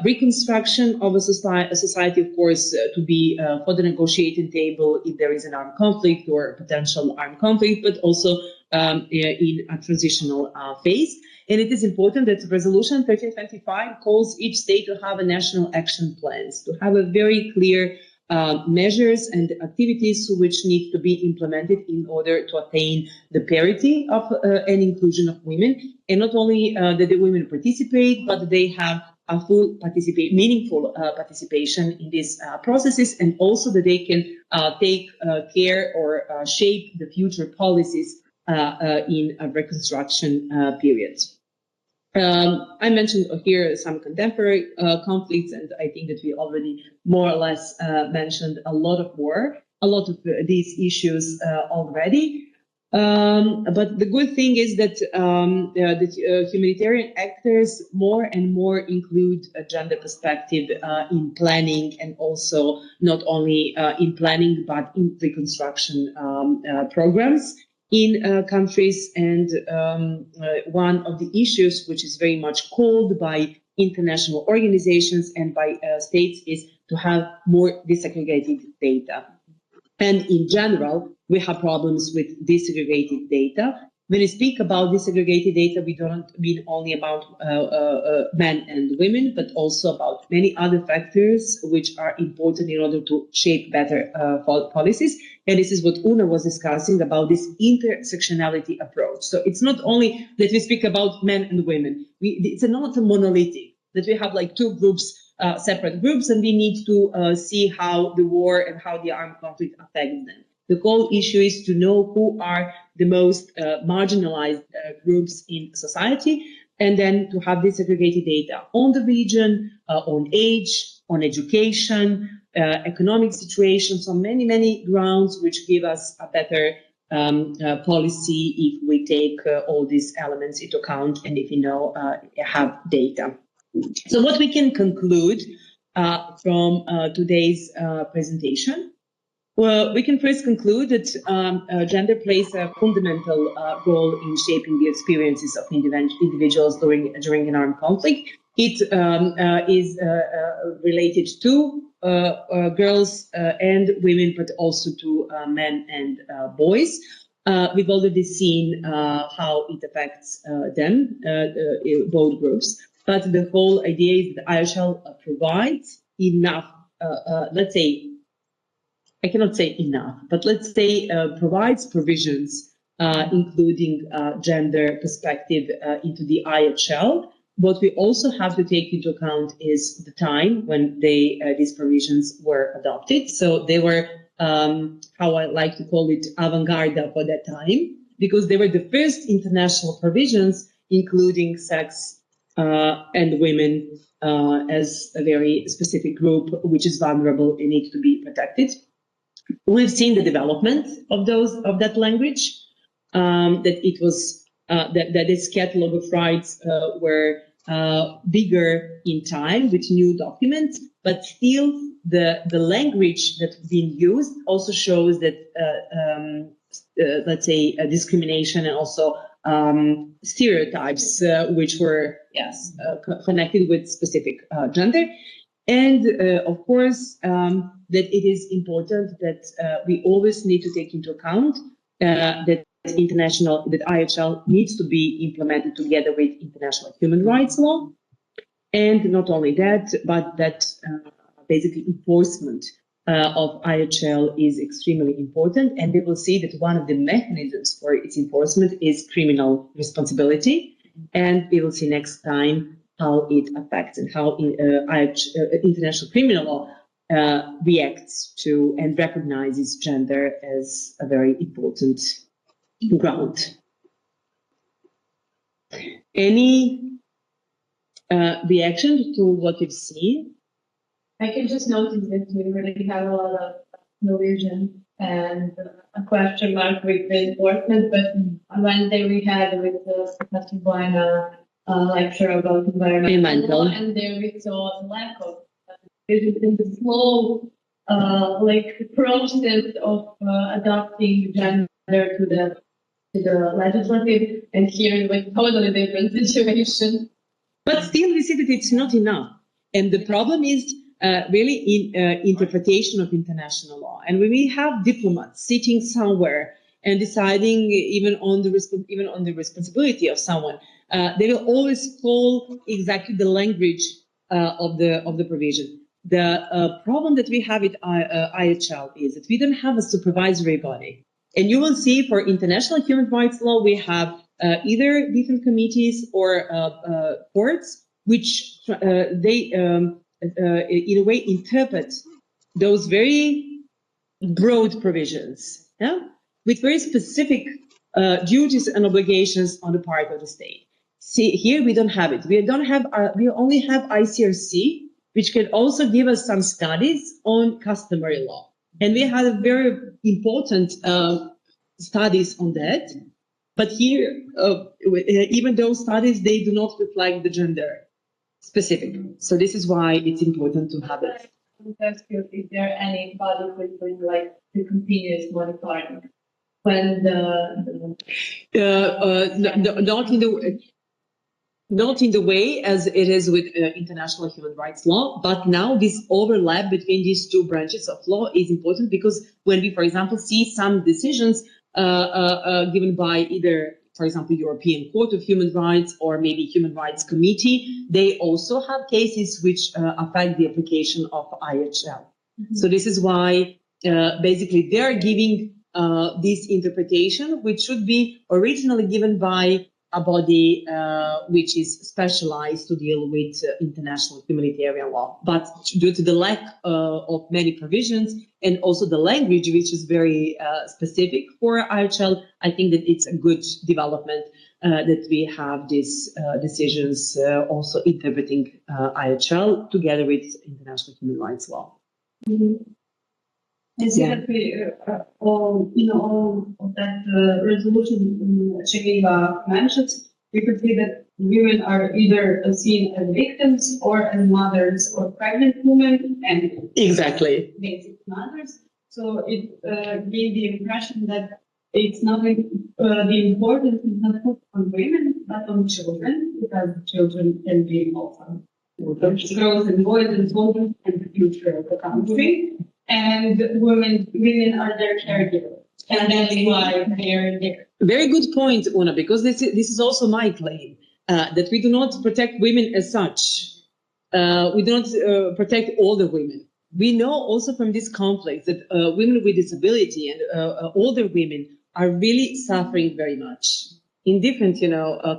reconstruction of a society, of course, to be for the negotiating table if there is an armed conflict or a potential armed conflict, but also in a transitional phase. And it is important that Resolution 1325 calls each state to have a national action plans, to have a very clear measures and activities which need to be implemented in order to attain the parity of and inclusion of women. And not only that the women participate, but they have a full meaningful participation in these processes, and also that they can take care or shape the future policies in a reconstruction period. I mentioned here some contemporary conflicts, and I think that we already more or less mentioned a lot of these issues already. But the good thing is that humanitarian actors more and more include a gender perspective in planning, and also not only in planning but in reconstruction programs in countries. And one of the issues which is very much called by international organizations and by states is to have more disaggregated data. And in general, we have problems with disaggregated data. When we speak about disaggregated data, we don't mean only about men and women, but also about many other factors which are important in order to shape better policies. And this is what Una was discussing about this intersectionality approach. So it's not only that we speak about men and women. It's not a monolithic, that we have like two groups, separate groups, and we need to see how the war and how the armed conflict affects them. The whole issue is to know who are the most marginalized groups in society, and then to have disaggregated data on the region, on age, on education, economic situations, on many, many grounds, which give us a better policy if we take all these elements into account and if we know have data. So what we can conclude from today's presentation, well, we can first conclude that gender plays a fundamental role in shaping the experiences of individuals during an armed conflict. It is related to girls and women, but also to men and boys. We've already seen how it affects them, both groups. But the whole idea is that IHL provides enough, let's say, I cannot say enough, but let's say provides provisions, including gender perspective into the IHL. What we also have to take into account is the time when these provisions were adopted. So they were, how I like to call it, avant-garde for that time, because they were the first international provisions, including sex and women as a very specific group which is vulnerable and needs to be protected. We've seen the development of that language, that it was that this catalog of rights were bigger in time with new documents, but still the language that's being used also shows that let's say discrimination and also stereotypes which were connected with specific gender. And of course, that it is important that we always need to take into account that IHL needs to be implemented together with international human rights law. And not only that, but that basically enforcement of IHL is extremely important. And we will see that one of the mechanisms for its enforcement is criminal responsibility. And we will see next time how it affects and how international criminal law reacts to and recognizes gender as a very important ground. Any reaction to what you've seen? I can just notice that we really have a lot of Norwegian and a question mark with the enforcement, but on Wednesday we had with Professor Boyna lecture about environmental law, and there we saw the lack of the slow process of adopting gender to the legislative, and here with a totally different situation. But still we see that it's not enough. And the problem is really in interpretation of international law. And when we have diplomats sitting somewhere and deciding even on the responsibility of someone, they will always call exactly the language of the provision. The problem that we have with IHL is that we don't have a supervisory body. And you will see for international human rights law, we have either different committees or courts, which they in a way interpret those very broad provisions, with very specific duties and obligations on the part of the state. See, here we don't have it. We don't have. We only have ICRC, which can also give us some studies on customary law, and we had a very important studies on that. But here, even those studies, they do not reflect the gender specific. So this is why it's important to have it. Is there any body doing like the continuous monitoring when not in the way as it is with international human rights law, but now this overlap between these two branches of law is important because when we, for example, see some decisions given by either, for example, European Court of Human Rights or maybe Human Rights Committee, they also have cases which affect the application of IHL. Mm-hmm. So this is why basically they're giving this interpretation, which should be originally given by a body which is specialized to deal with international humanitarian law. But due to the lack of many provisions and also the language, which is very specific for IHL, I think that it's a good development that we have these decisions also interpreting IHL together with international human rights law. Mm-hmm. And so that we all of that resolution Geneva mentions, we could see that women are either seen as victims or as mothers or pregnant women and exactly basic mothers. So it gave the impression that it's not like, the importance is not put on women but on children, because children can be also girls and boys and children and the future of the country. And women are their caregivers, and that's why they're there. Very good point, Una, because this is also my claim that we do not protect women as such. We do not protect all the women. We know also from this conflict that women with disability and older women are really suffering very much in different,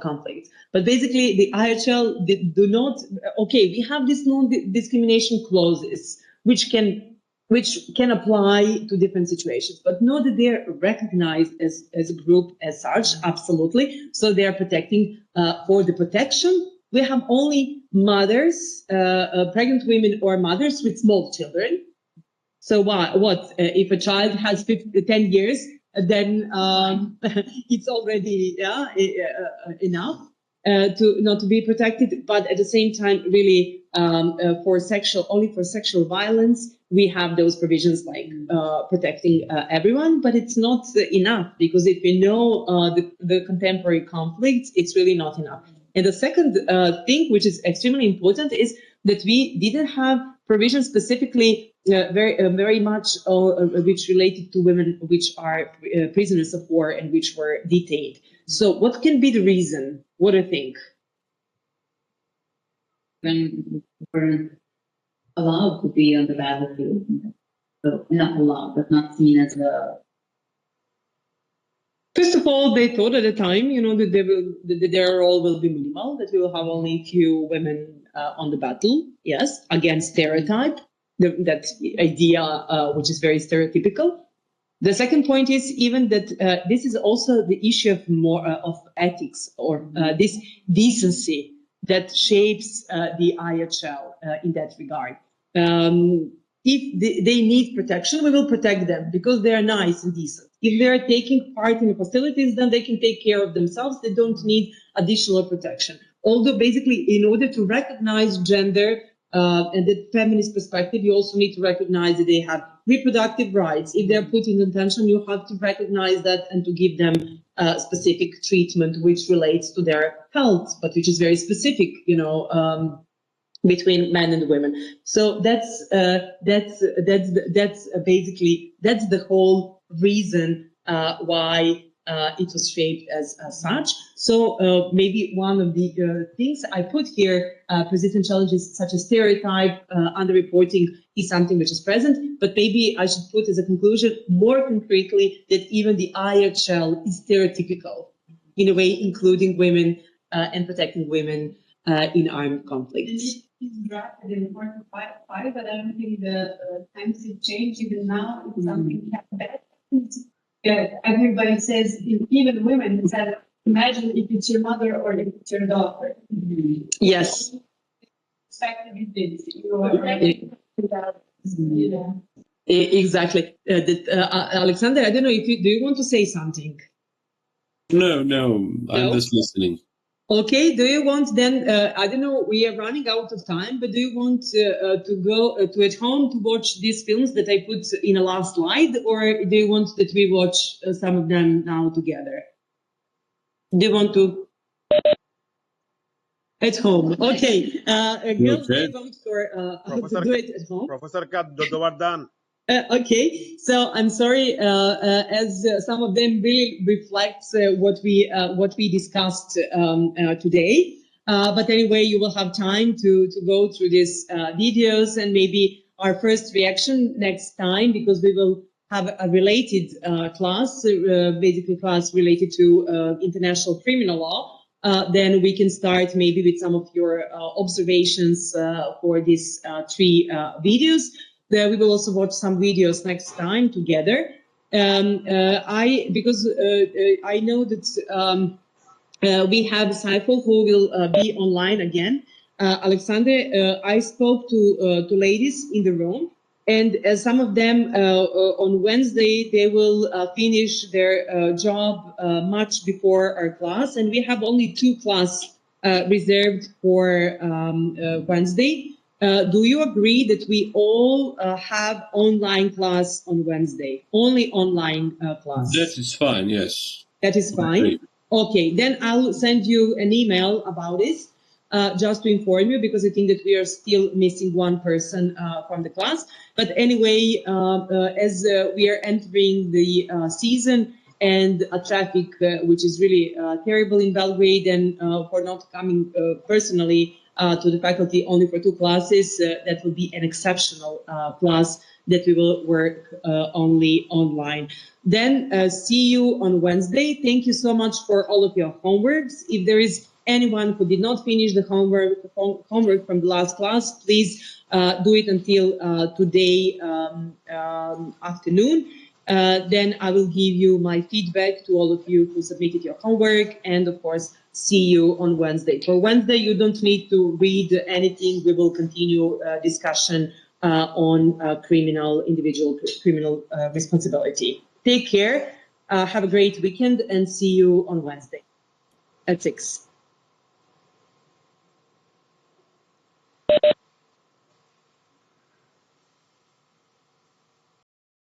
conflicts. But basically, the IHL do not. Okay, we have these non-discrimination clauses, which can apply to different situations, but not that they're recognized as a group as such, absolutely. So they are protecting for the protection. We have only mothers, pregnant women or mothers with small children. So what if a child has 10 years, then it's already enough to not to be protected. But at the same time, really for sexual violence, we have those provisions like protecting everyone, but it's not enough, because if we know the contemporary conflicts, it's really not enough. And the second thing, which is extremely important, is that we didn't have provisions specifically very much which related to women which are prisoners of war and which were detained. So what can be the reason? What do you think? When we're allowed to be on the battlefield, so not allowed, but not seen as a. First of all, they thought at the time, that their role will be minimal, that we will have only few women on the battle. Yes, against stereotype, that idea which is very stereotypical. The second point is even that this is also the issue of more of ethics or this decency that shapes the IHL in that regard. If they need protection, we will protect them because they are nice and decent. If they are taking part in the hostilities, then they can take care of themselves. They don't need additional protection. Although basically, in order to recognize gender and the feminist perspective, you also need to recognize that they have reproductive rights. If they're put in detention, you have to recognize that and to give them specific treatment which relates to their health, but which is very specific, between men and women. So that's basically the whole reason why it was shaped as such. So maybe one of the things I put here, persistent challenges such as stereotype, underreporting is something which is present, but maybe I should put as a conclusion more concretely that even the IHL is stereotypical in a way, including women and protecting women in armed conflicts. It's drafted in 45, but I don't think the times have changed. Even now, it's something bad. Everybody says, even women said Imagine if it's your mother or if it's your daughter. Yes. Expected it is. You are ready without, you know. Exactly. Alexander, I don't know if do you want to say something? No, I'm No? just listening. Okay, do you want then, I don't know, we are running out of time, but do you want to go to at home to watch these films that I put in a last slide, or do you want that we watch some of them now together? Do you want to? At home, okay. Girls, Okay. they vote for to Professor, do it at home. Professor ka dobar dan. Okay, so I'm sorry, as some of them really reflects what we discussed today. But anyway, you will have time to go through these videos and maybe our first reaction next time, because we will have a related class, basically class related to international criminal law. Then we can start maybe with some of your observations for these three videos. We will also watch some videos next time together. Because I know that we have Saiful who will be online again. Alexander, I spoke to ladies in the room, and some of them on Wednesday they will finish their job much before our class, and we have only 2 classes reserved for Wednesday. Do you agree that we all have online class on Wednesday? Only online class. That is fine, yes. That is fine. Okay, then I'll send you an email about this, just to inform you, because I think that we are still missing one person from the class. But anyway, as we are entering the season and a traffic which is really terrible in Belgrade, and for not coming personally to the faculty only for 2 classes, that will be an exceptional class that we will work only online. Then see you on Wednesday. Thank you so much for all of your homeworks. If there is anyone who did not finish the homework from the last class, please do it until today afternoon. Then I will give you my feedback to all of you who submitted your homework, and of course, see you on Wednesday. For Wednesday, you don't need to read anything. We will continue discussion on individual criminal responsibility. Take care, have a great weekend, and see you on Wednesday at 6.